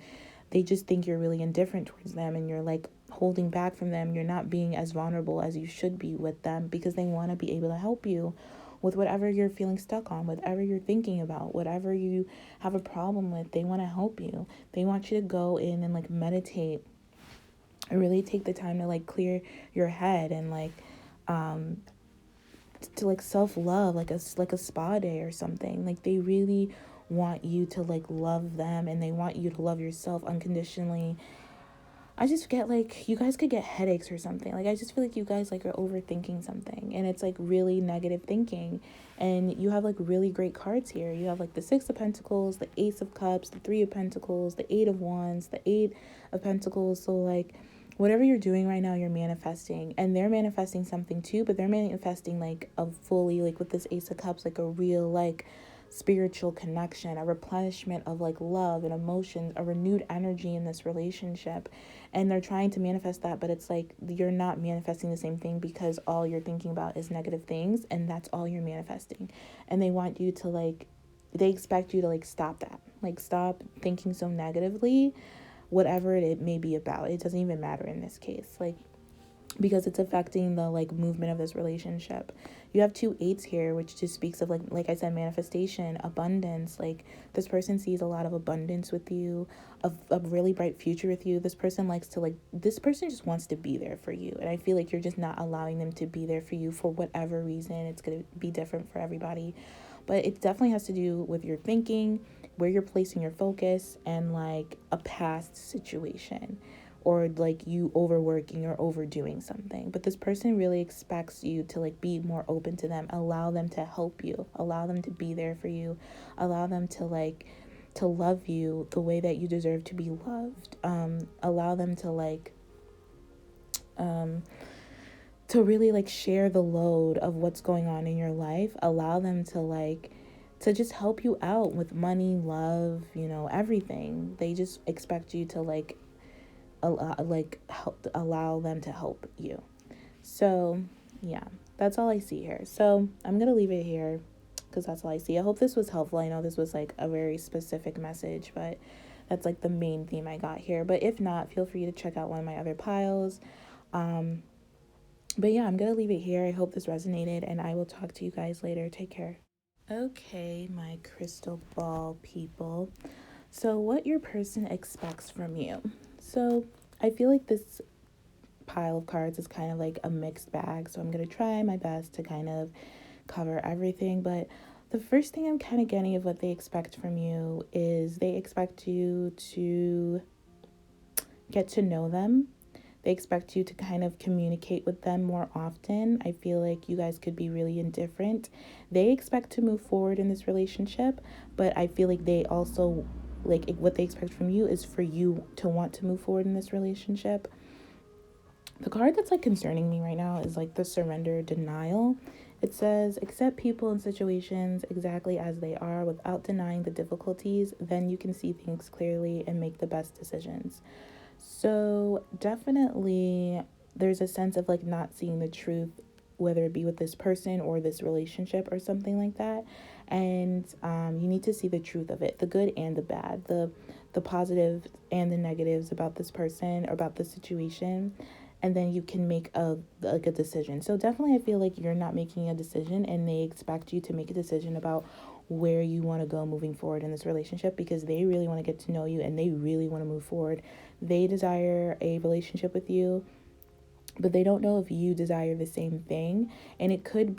They just think you're really indifferent towards them, and you're like holding back from them. You're not being as vulnerable as you should be with them, because they want to be able to help you with whatever you're feeling stuck on, whatever you're thinking about, whatever you have a problem with. They want to help you. They want you to go in and like meditate and really take the time to like clear your head, and like to like self-love, like a spa day or something. Like they really want you to like love them, and they want you to love yourself unconditionally. I just get like, you guys could get headaches or something. Like I just feel like you guys like are overthinking something, and it's like really negative thinking. And you have like really great cards here. You have like the Six of Pentacles, the Ace of Cups, the Three of Pentacles, the Eight of Wands, the Eight of Pentacles. So like whatever you're doing right now, you're manifesting, and they're manifesting something too, but they're manifesting like a fully, like with this Ace of Cups, like a real like spiritual connection, a replenishment of like love and emotions, a renewed energy in this relationship. And they're trying to manifest that, but it's like you're not manifesting the same thing, because all you're thinking about is negative things, and that's all you're manifesting. And they want you to like, they expect you to like stop that, like stop thinking so negatively, whatever it may be about. It doesn't even matter in this case, like, because it's affecting the like movement of this relationship. You have two eights here, which just speaks of like I said, manifestation, abundance. Like this person sees a lot of abundance with you, of a really bright future with you. This person likes to like, this person just wants to be there for you, and I feel like you're just not allowing them to be there for you for whatever reason. It's going to be different for everybody, but it definitely has to do with your thinking, where you're placing your focus, and like a past situation, or like you overworking or overdoing something. But this person really expects you to like be more open to them, allow them to help you, allow them to be there for you, allow them to like to love you the way that you deserve to be loved. Allow them to like to really like share the load of what's going on in your life. Allow them to like to just help you out with money, love, you know, everything. They just expect you to like allow them to help you. So yeah, that's all I see here. So I'm gonna leave it here, because that's all I see. I hope this was helpful. I know this was like a very specific message, but that's like the main theme I got here. But if not, feel free to check out one of my other piles. But yeah, I'm gonna leave it here. I hope this resonated, and I will talk to you guys later. Take care. Okay, my crystal ball people. So what your person expects from you. So I feel like this pile of cards is kind of like a mixed bag, so I'm going to try my best to kind of cover everything. But the first thing I'm kind of getting of what they expect from you is they expect you to get to know them. They expect you to kind of communicate with them more often. I feel like you guys could be really indifferent. They expect to move forward in this relationship, but I feel like they also, like, what they expect from you is for you to want to move forward in this relationship. The card that's like concerning me right now is like the surrender denial. It says, accept people and situations exactly as they are without denying the difficulties. Then you can see things clearly and make the best decisions. So definitely there's a sense of like not seeing the truth, whether it be with this person or this relationship or something like that. And you need to see the truth of it, the good and the bad, the positive and the negatives about this person or about the situation. And then you can make a decision. So definitely I feel like you're not making a decision and they expect you to make a decision about where you want to go moving forward in this relationship, because they really want to get to know you and they really want to move forward. They desire a relationship with you, but they don't know if you desire the same thing. And it could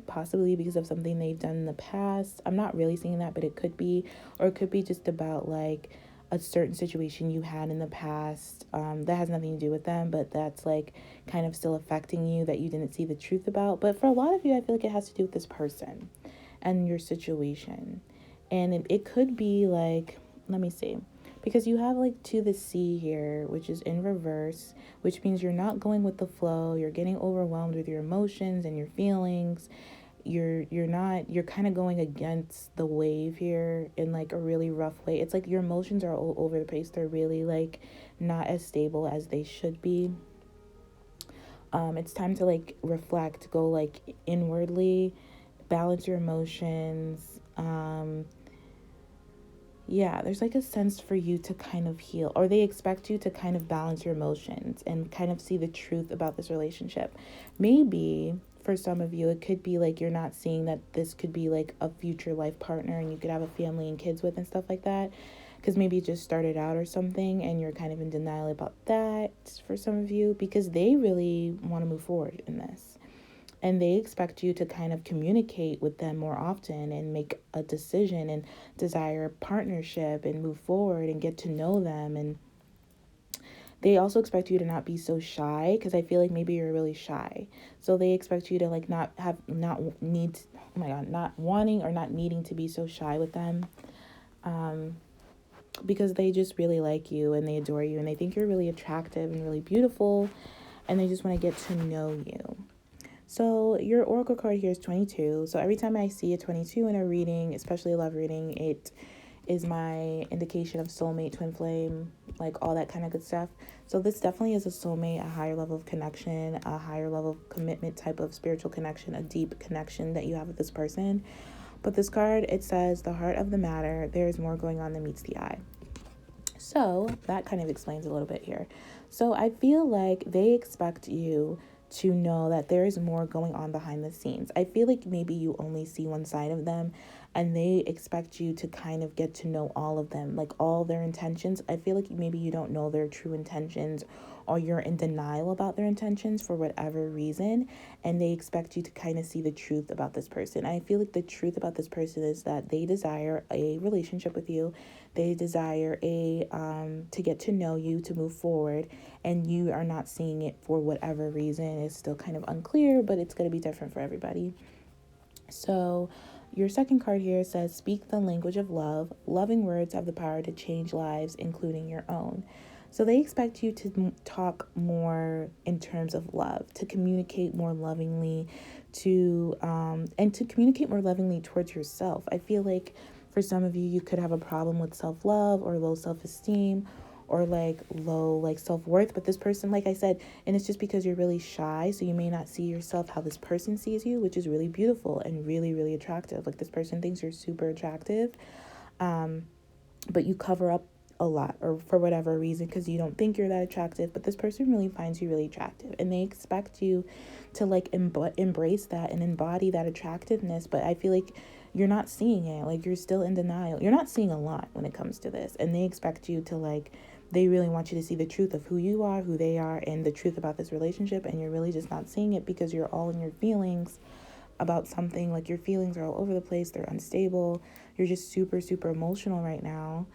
possibly be because of something they've done in the past. I'm not really seeing that, but it could be. Or it could be just about like a certain situation you had in the past that has nothing to do with them, but that's like kind of still affecting you, that you didn't see the truth about. But for a lot of you, I feel like it has to do with this person and your situation. And it could be like, let me see, because you have like to the sea here, which is in reverse, which means you're not going with the flow. You're getting overwhelmed with your emotions and your feelings. You're kind of going against the wave here in like a really rough way. It's like your emotions are all over the place. They're really like not as stable as they should be. It's time to like reflect, go like inwardly, balance your emotions. Yeah, there's like a sense for you to kind of heal, or they expect you to kind of balance your emotions and kind of see the truth about this relationship. Maybe for some of you, it could be like you're not seeing that this could be like a future life partner and you could have a family and kids with and stuff like that. Because maybe you just started out or something and you're kind of in denial about that for some of you, because they really want to move forward in this. And they expect you to kind of communicate with them more often and make a decision and desire partnership and move forward and get to know them. And they also expect you to not be so shy, because I feel like maybe you're really shy. So they expect you to like not wanting or not needing to be so shy with them. Because they just really like you and they adore you and they think you're really attractive and really beautiful, and they just want to get to know you. So your oracle card here is 22. So every time I see a 22 in a reading, especially a love reading, it is my indication of soulmate, twin flame, like all that kind of good stuff. So this definitely is a soulmate, a higher level of connection, a higher level of commitment type of spiritual connection, a deep connection that you have with this person. But this card, it says the heart of the matter, there is more going on than meets the eye. So that kind of explains a little bit here. So I feel like they expect you to know that there is more going on behind the scenes. I feel like maybe you only see one side of them, and they expect you to kind of get to know all of them, like all their intentions. I feel like maybe you don't know their true intentions, or you're in denial about their intentions for whatever reason, and they expect you to kind of see the truth about this person. I feel like the truth about this person is that they desire a relationship with you. They desire to get to know you, to move forward, and you are not seeing it for whatever reason. It's still kind of unclear, but it's going to be different for everybody. So your second card here says, speak the language of love. Loving words have the power to change lives, including your own. So they expect you to talk more in terms of love, to communicate more lovingly, and to communicate more lovingly towards yourself. I feel like for some of you, you could have a problem with self-love or low self-esteem, or like low like self-worth. But this person, like I said, and it's just because you're really shy, so you may not see yourself how this person sees you, which is really beautiful and really, really attractive. Like this person thinks you're super attractive, but you cover up a lot, or for whatever reason, because you don't think you're that attractive. But this person really finds you really attractive, and they expect you to like embrace that and embody that attractiveness. But I feel like you're not seeing it. Like, you're still in denial. You're not seeing a lot when it comes to this, and they expect you to, like, they really want you to see the truth of who you are, who they are, and the truth about this relationship, and you're really just not seeing it because you're all in your feelings about something. Like, your feelings are all over the place, they're unstable, you're just super, super emotional right now.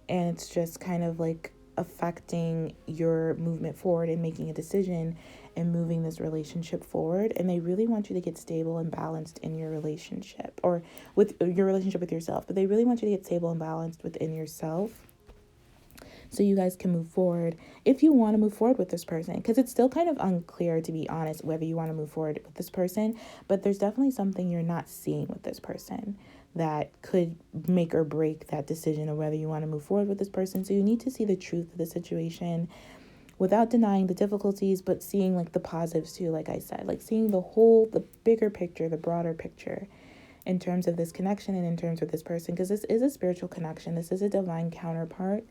And it's just kind of like affecting your movement forward and making a decision and moving this relationship forward. And they really want you to get stable and balanced in your relationship, or with your relationship with yourself, but they really want you to get stable and balanced within yourself, so you guys can move forward if you want to move forward with this person, because it's still kind of unclear, to be honest, whether you want to move forward with this person. But there's definitely something you're not seeing with this person that could make or break that decision of whether you want to move forward with this person. So you need to see the truth of the situation without denying the difficulties, but seeing like the positives too. Like I said, like seeing the bigger picture, the broader picture, in terms of this connection and in terms of this person, because this is a spiritual connection. This is a divine counterpart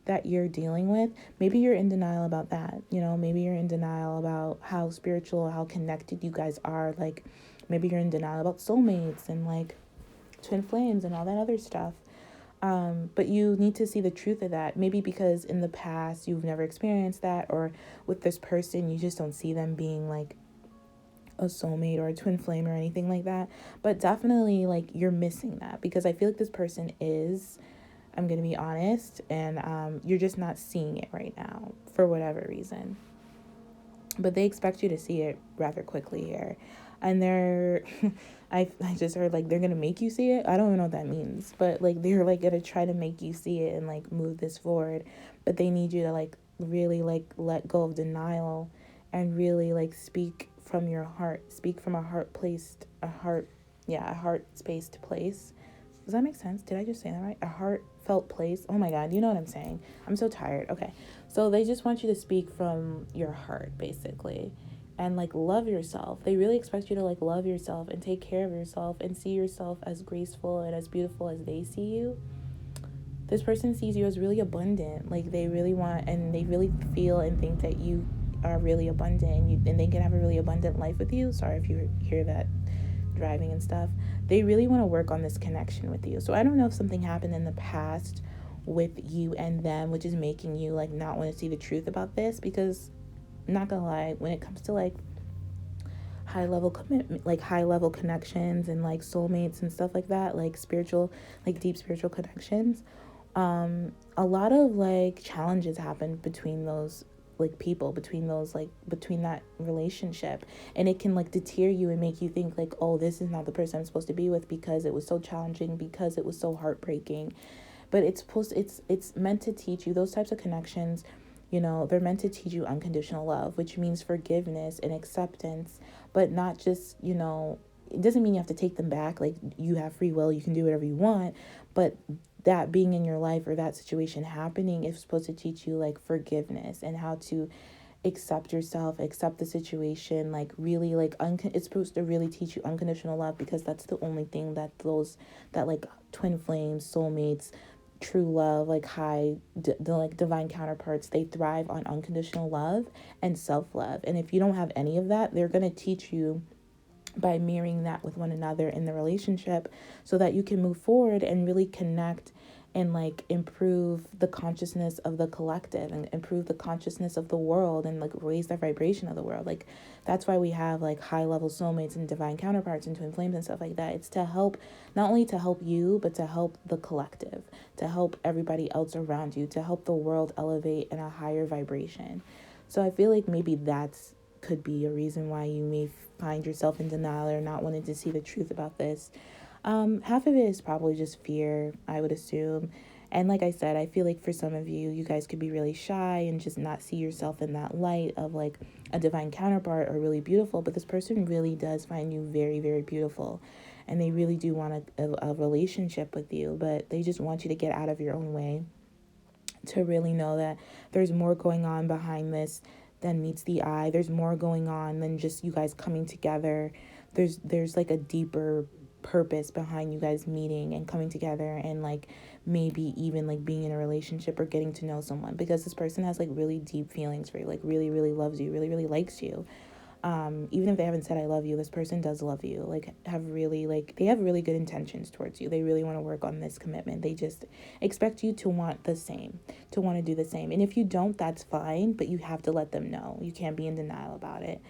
that you're dealing with. Maybe you're in denial about that. Maybe you're in denial about how spiritual, how connected you guys are. Like, maybe you're in denial about soulmates and like twin flames and all that other stuff. But you need to see the truth of that. Maybe because in the past you've never experienced that, or with this person you just don't see them being like a soulmate or a twin flame or anything like that. But definitely, like, you're missing that, because I feel like this person is, I'm gonna be honest, and you're just not seeing it right now for whatever reason. But they expect you to see it rather quickly here. And they're I just heard like they're gonna make you see it. I don't even know what that means, but like they're like gonna try to make you see it and like move this forward. But they need you to like really like let go of denial and really like speak from your heart. Speak from a heart spaced place. Does that make sense? Did I just say that right? A heartfelt place. Oh my God, you know what I'm saying. I'm so tired. Okay. So they just want you to speak from your heart, basically. And like love yourself. They really expect you to like love yourself and take care of yourself and see yourself as graceful and as beautiful as they see you. This person sees you as really abundant. Like, they really want, and they really feel and think that you are really abundant, and they can have a really abundant life with you. Sorry if you hear that driving and stuff. They really want to work on this connection with you. So I don't know if something happened in the past with you and them, which is making you like not want to see the truth about this, because I'm not gonna lie, when it comes to like high level commitment, like high level connections and like soulmates and stuff like that, like spiritual, like deep spiritual connections, a lot of like challenges happen between those like people, between that relationship, and it can like deter you and make you think like, oh, this is not the person I'm supposed to be with, because it was so challenging, because it was so heartbreaking. But it's meant to teach you those types of connections. They're meant to teach you unconditional love, which means forgiveness and acceptance, but not just, it doesn't mean you have to take them back. Like, you have free will, you can do whatever you want, but that being in your life or that situation happening is supposed to teach you like forgiveness and how to accept yourself, accept the situation, like really like it's supposed to really teach you unconditional love, because that's the only thing that like twin flames, soulmates, true love, like the like divine counterparts, they thrive on unconditional love and self-love. And if you don't have any of that, they're going to teach you by mirroring that with one another in the relationship, so that you can move forward and really connect and like improve the consciousness of the collective and improve the consciousness of the world and like raise the vibration of the world. Like, that's why we have like high level soulmates and divine counterparts and twin flames and stuff like that. It's to help, not only to help you, but to help the collective, to help everybody else around you, to help the world elevate in a higher vibration. So I feel like maybe that's could be a reason why you may find yourself in denial or not wanting to see the truth about this. Half of it is probably just fear, I would assume. And like I said, I feel like for some of you, you guys could be really shy and just not see yourself in that light of like a divine counterpart or really beautiful. But this person really does find you very, very beautiful. And they really do want a relationship with you, but they just want you to get out of your own way, to really know that there's more going on behind this than meets the eye. There's more going on than just you guys coming together. There's like a deeper purpose behind you guys meeting and coming together, and like maybe even like being in a relationship or getting to know someone, because this person has like really deep feelings for you, like really, really loves you, really, really likes you. Even if they haven't said I love you, this person does love you. They have really good intentions towards you. They really want to work on this commitment. They just expect you to want the same, to want to do the same. And if you don't, that's fine, but you have to let them know. You can't be in denial about it.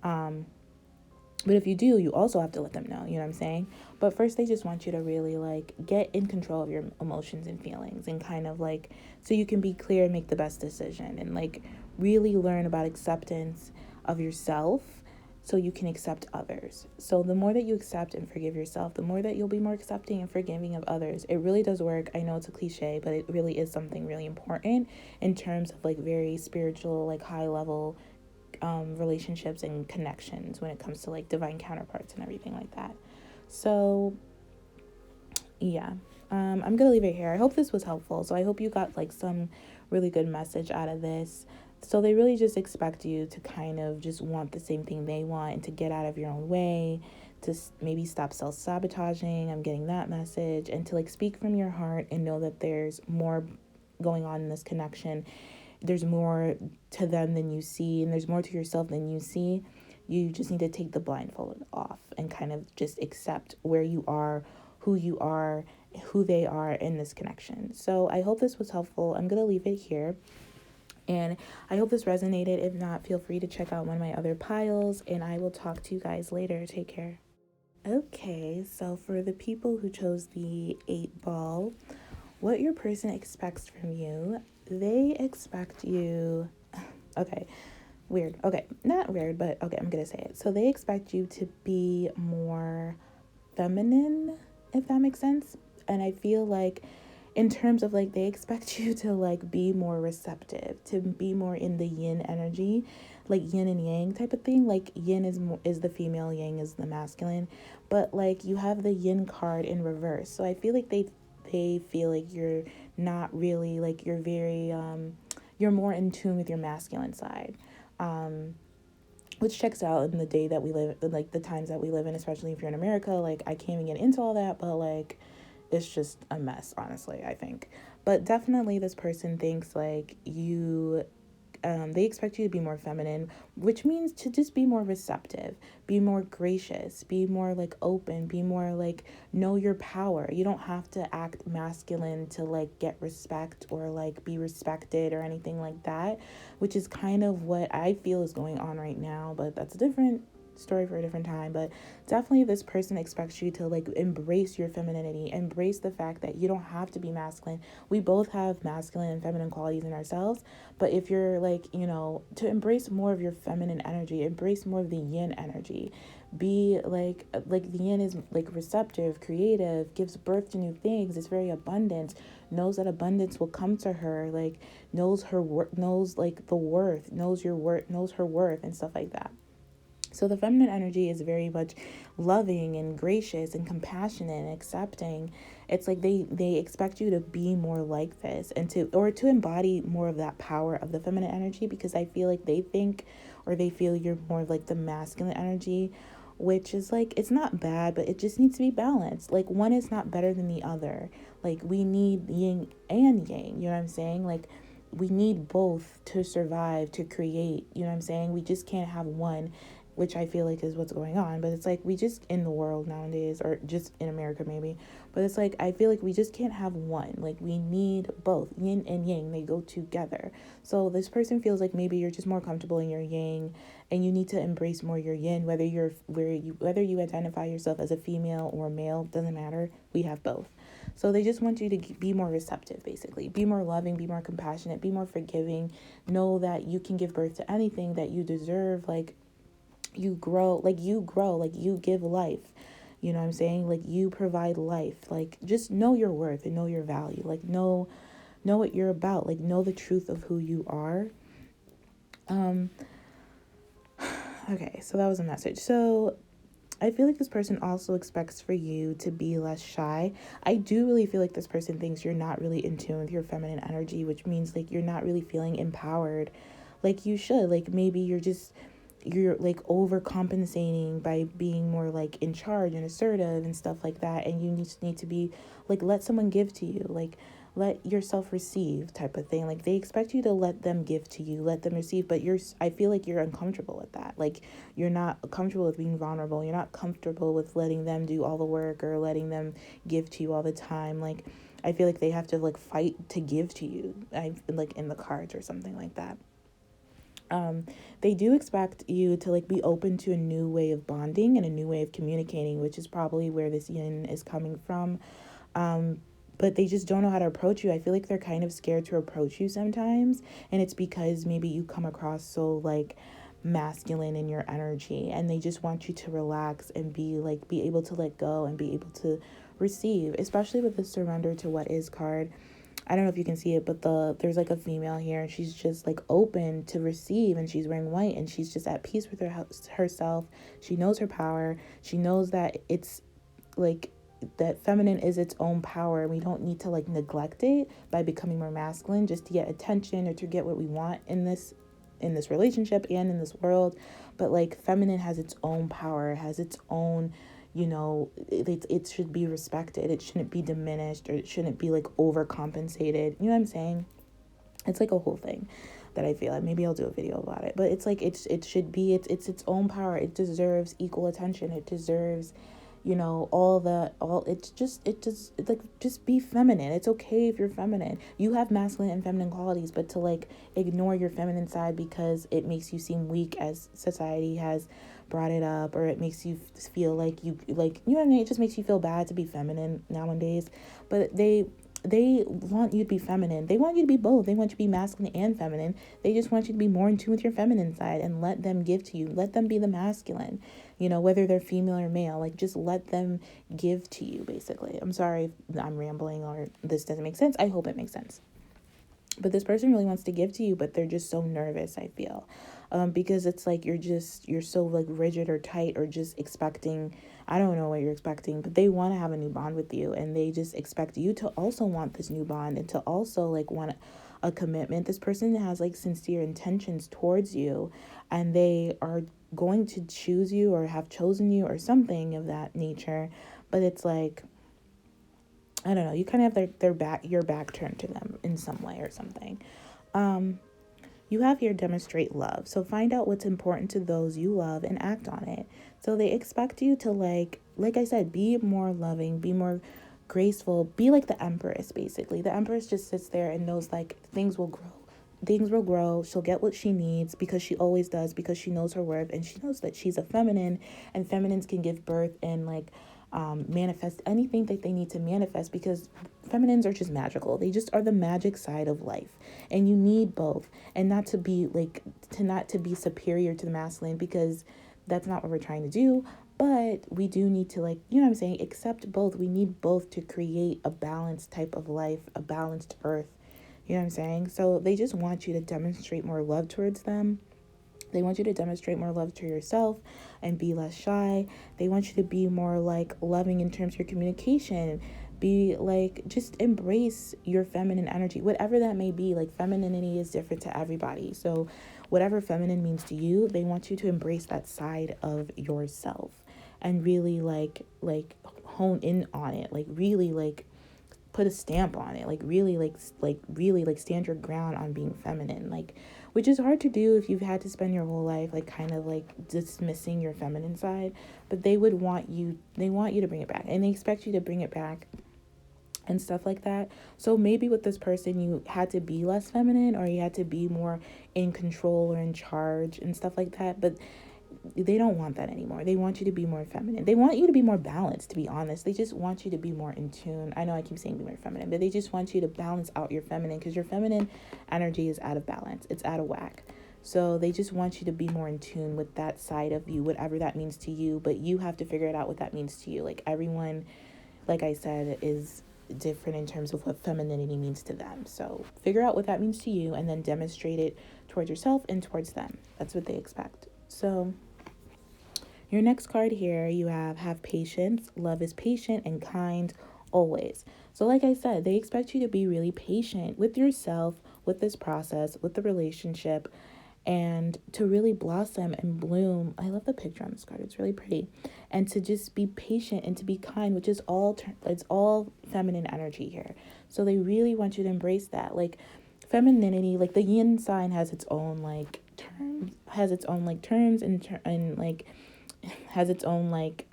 But if you do, you also have to let them know, you know what I'm saying? But first, they just want you to really get in control of your emotions and feelings, and kind of so you can be clear and make the best decision, and really learn about acceptance of yourself so you can accept others. So the more that you accept and forgive yourself, the more that you'll be more accepting and forgiving of others. It really does work. I know it's a cliche, but it really is something really important in terms of very spiritual, high level relationships and connections when it comes to divine counterparts and everything like that. So yeah, I'm gonna leave it here. I hope this was helpful. So I hope you got some really good message out of this. So they really just expect you to kind of just want the same thing they want, and to get out of your own way, to maybe stop self-sabotaging. I'm getting that message. And to speak from your heart and know that there's more going on in this connection. There's more to them than you see, and there's more to yourself than you see. You just need to take the blindfold off and kind of just accept where you are, who they are in this connection. So I hope this was helpful. I'm going to leave it here. And I hope this resonated. If not, feel free to check out one of my other piles, and I will talk to you guys later. Take care. Okay, so for the people who chose the 8-ball, what your person expects from you, they expect you, okay, weird. Okay, not weird, but okay, I'm gonna say it. So they expect you to be more feminine, if that makes sense. And I feel in terms of they expect you to be more receptive, to be more in the yin energy, yin and yang type of thing. Yin is the female, yang is the masculine, but you have the yin card in reverse. So I feel they feel you're not really you're very you're more in tune with your masculine side, which checks out in the day that we live, the times that we live in, especially if you're in America. I can't even get into all that, but it's just a mess, honestly, I think. But definitely this person thinks you they expect you to be more feminine, which means to just be more receptive, be more gracious, be more open, be more know your power. You don't have to act masculine to get respect or be respected or anything like that, which is kind of what I feel is going on right now. But that's a different story for a different time. But definitely this person expects you to embrace your femininity, embrace the fact that you don't have to be masculine. We both have masculine and feminine qualities in ourselves, but if you're to embrace more of your feminine energy, embrace more of the yin energy, be the yin is receptive, creative, gives birth to new things, is very abundant, knows that abundance will come to her, knows her worth, knows the worth, knows your worth, knows her worth, and stuff like that. So the feminine energy is very much loving and gracious and compassionate and accepting. It's they expect you to be more like this, and to embody more of that power of the feminine energy, because I feel they think or they feel you're more the masculine energy, which is it's not bad, but it just needs to be balanced. One is not better than the other. We need yin and yang, you know what I'm saying? We need both to survive, to create, you know what I'm saying? We just can't have one, which I feel is what's going on. But it's we just in the world nowadays, or just in America maybe, but it's I feel we just can't have one. We need both. Yin and yang, they go together. So this person feels maybe you're just more comfortable in your yang, and you need to embrace more your yin, whether you identify yourself as a female or male, doesn't matter. We have both. So they just want you to be more receptive, basically. Be more loving, be more compassionate, be more forgiving. Know that you can give birth to anything, that you deserve, you grow, you give life, you know what I'm saying? You provide life. Just know your worth and know your value. Know what you're about. Know the truth of who you are. Okay, so that was a message. So I feel this person also expects for you to be less shy. I do really feel this person thinks you're not really in tune with your feminine energy, which means you're not really feeling empowered you should. Maybe you're just you're like overcompensating by being more like in charge and assertive and stuff like that, and you need to be like, let someone give to you, like let yourself receive type of thing. Like they expect you to let them give to you, let them receive, but I feel like you're uncomfortable with that. Like you're not comfortable with being vulnerable, you're not comfortable with letting them do all the work or letting them give to you all the time. Like I feel like they have to like fight to give to you, I like in the cards or something like that. They do expect you to like be open to a new way of bonding and a new way of communicating, which is probably where this yin is coming from. But they just don't know how to approach you. I feel like they're kind of scared to approach you sometimes, and it's because maybe you come across so like masculine in your energy, and they just want you to relax and be able to let go and be able to receive, especially with the surrender to what is card. I don't know if you can see it, but there's like a female here, and she's just like open to receive, and she's wearing white, and she's just at peace with herself. She knows her power. She knows that it's like that feminine is its own power. We don't need to like neglect it by becoming more masculine just to get attention or to get what we want in this relationship and in this world. But like feminine has its own power, has its own, it should be respected. It shouldn't be diminished, or it shouldn't be like overcompensated. You know what I'm saying? It's like a whole thing that I feel like maybe I'll do a video about it. But it's like it should be it's its own power. It deserves equal attention. It deserves, just be feminine. It's okay if you're feminine. You have masculine and feminine qualities, but to like ignore your feminine side because it makes you seem weak as society has brought it up, or it makes you feel like what I mean, it just makes you feel bad to be feminine nowadays. But they want you to be feminine. They want you to be both. They want you to be masculine and feminine. They just want you to be more in tune with your feminine side and let them give to you. Let them be the masculine, whether they're female or male. Like, just let them give to you, basically. I'm sorry if I'm rambling or this doesn't make sense. I hope it makes sense. But this person really wants to give to you, but they're just so nervous, I feel. Because it's like you're so like rigid or tight, or just expecting, I don't know what you're expecting, but they want to have a new bond with you, and they just expect you to also want this new bond and to also like want a commitment. This person has like sincere intentions towards you, and they are going to choose you or have chosen you or something of that nature. But it's like, I don't know, you kind of have your back turned to them in some way or something. You have here demonstrate love. So find out what's important to those you love and act on it. So they expect you to like I said, be more loving, be more graceful, be like the Empress, basically. The Empress just sits there and knows like things will grow. Things will grow. She'll get what she needs because she always does, because she knows her worth, and she knows that she's a feminine, and feminines can give birth and like manifest anything that they need to manifest, because feminines are just magical. They just are the magic side of life, and you need both. And not to be superior to the masculine, because that's not what we're trying to do. But we do need to, like, you know what I'm saying, accept both. We need both to create a balanced type of life, a balanced earth. You know what I'm saying? So they just want you to demonstrate more love towards them. They want you to demonstrate more love to yourself and be less shy. They want you to be more like loving in terms of your communication. Be like, just embrace your feminine energy, whatever that may be. Like, femininity is different to everybody. So whatever feminine means to you, they want you to embrace that side of yourself and really like hone in on it. Like, really like put a stamp on it. Like, really really like stand your ground on being feminine. Like, which is hard to do if you've had to spend your whole life like kind of like dismissing your feminine side. But they want you to bring it back, and they expect you to bring it back and stuff like that. So maybe with this person you had to be less feminine, or you had to be more in control or in charge and stuff like that. But they don't want that anymore. They want you to be more feminine. They want you to be more balanced, to be honest. They just want you to be more in tune. I know I keep saying be more feminine, but they just want you to balance out your feminine, because your feminine energy is out of balance. It's out of whack. So they just want you to be more in tune with that side of you, whatever that means to you. But you have to figure it out what that means to you. Like, everyone, like I said, is different in terms of what femininity means to them. So figure out what that means to you, and then demonstrate it towards yourself and towards them. That's what they expect. So your next card here, you have patience. Love is patient and kind always. So like I said, they expect you to be really patient with yourself, with this process, with the relationship, and to really blossom and bloom. I love the picture on this card. It's really pretty. And to just be patient and to be kind, which is it's all feminine energy here. So they really want you to embrace that. Like femininity, like the yin sign has its own like terms and like has its own like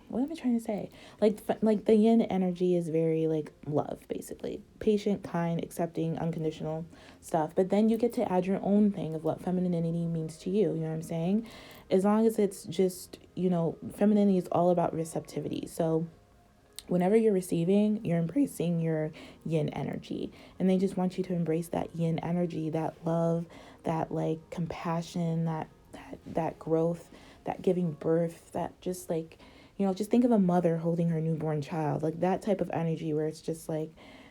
what am I trying to say? Like the yin energy is very like love, basically. Patient, kind, accepting, unconditional stuff. But then you get to add your own thing of what femininity means to you, you know what I'm saying? As long as it's just, femininity is all about receptivity. So whenever you're receiving, you're embracing your yin energy. And they just want you to embrace that yin energy, that love, that like compassion, that growth, that giving birth, that just like, just think of a mother holding her newborn child, like that type of energy where it's just like,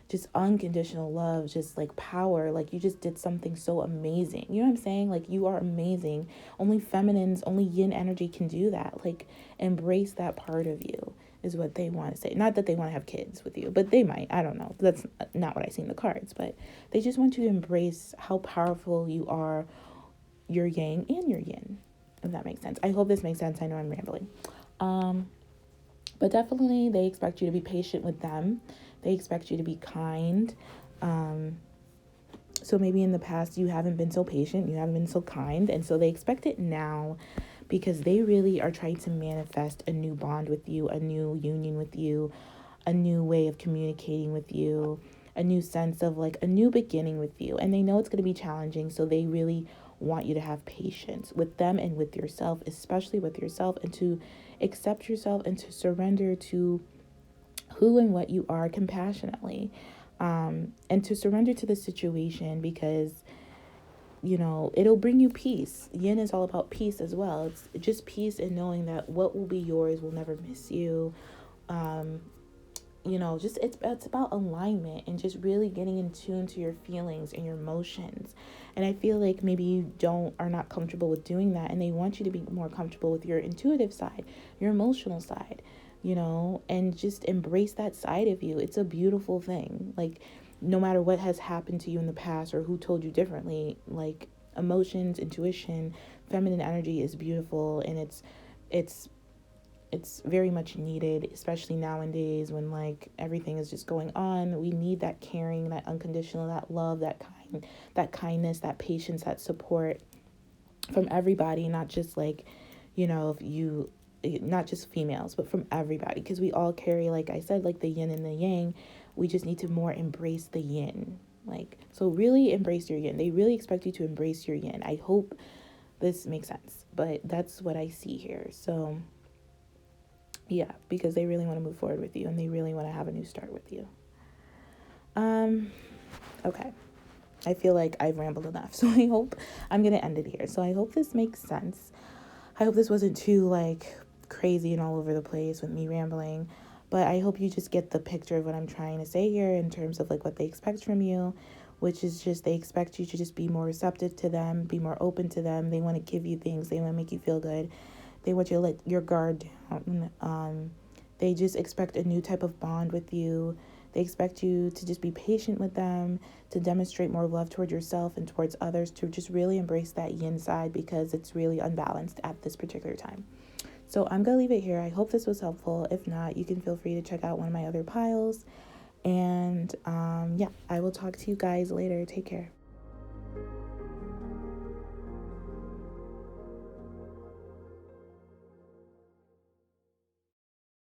just unconditional love, just like power, like you just did something so amazing. You know what I'm saying? Like you are amazing. Only yin energy can do that. Like embrace that part of you is what they want to say. Not that they want to have kids with you, but they might. I don't know. That's not what I see in the cards, but they just want you to embrace how powerful you are, your yang and your yin, if that makes sense. I hope this makes sense. I know I'm rambling. But definitely they expect you to be patient with them. They expect you to be kind. So maybe in the past you haven't been so patient, you haven't been so kind, and so they expect it now because they really are trying to manifest a new bond with you, a new union with you, a new way of communicating with you, a new sense of like a new beginning with you. And they know it's going to be challenging, so they really want you to have patience with them and with yourself, especially with yourself, and to accept yourself and to surrender to who and what you are compassionately, and to surrender to the situation because it'll bring you peace. Yin is all about peace as well. It's just peace and knowing that what will be yours will never miss you. Just it's about alignment and just really getting in tune to your feelings and your emotions. And I feel like maybe you are not comfortable with doing that, and they want you to be more comfortable with your intuitive side, your emotional side, and just embrace that side of you. It's a beautiful thing. Like no matter what has happened to you in the past or who told you differently, like emotions, intuition, feminine energy is beautiful, and it's very much needed, especially nowadays when like everything is just going on. We need that caring, that unconditional, that love, that kindness, that patience, that support from everybody, not just like, not just females, but from everybody, because we all carry, like I said, like the yin and the yang. We just need to more embrace the yin. Like, so really embrace your yin. They really expect you to embrace your yin. I hope this makes sense, but that's what I see here. So yeah, because they really want to move forward with you and they really want to have a new start with you. Okay. I feel like I've rambled enough, so I hope I'm going to end it here. So I hope this makes sense. I hope this wasn't too like crazy and all over the place with me rambling, but I hope you just get the picture of what I'm trying to say here in terms of like what they expect from you, which is just they expect you to just be more receptive to them, be more open to them. They want to give you things. They want to make you feel good. They want you to let your guard down. They just expect a new type of bond with you. They expect you to just be patient with them, to demonstrate more love towards yourself and towards others, to just really embrace that yin side because it's really unbalanced at this particular time. So I'm going to leave it here. I hope this was helpful. If not, you can feel free to check out one of my other piles. And yeah, I will talk to you guys later. Take care.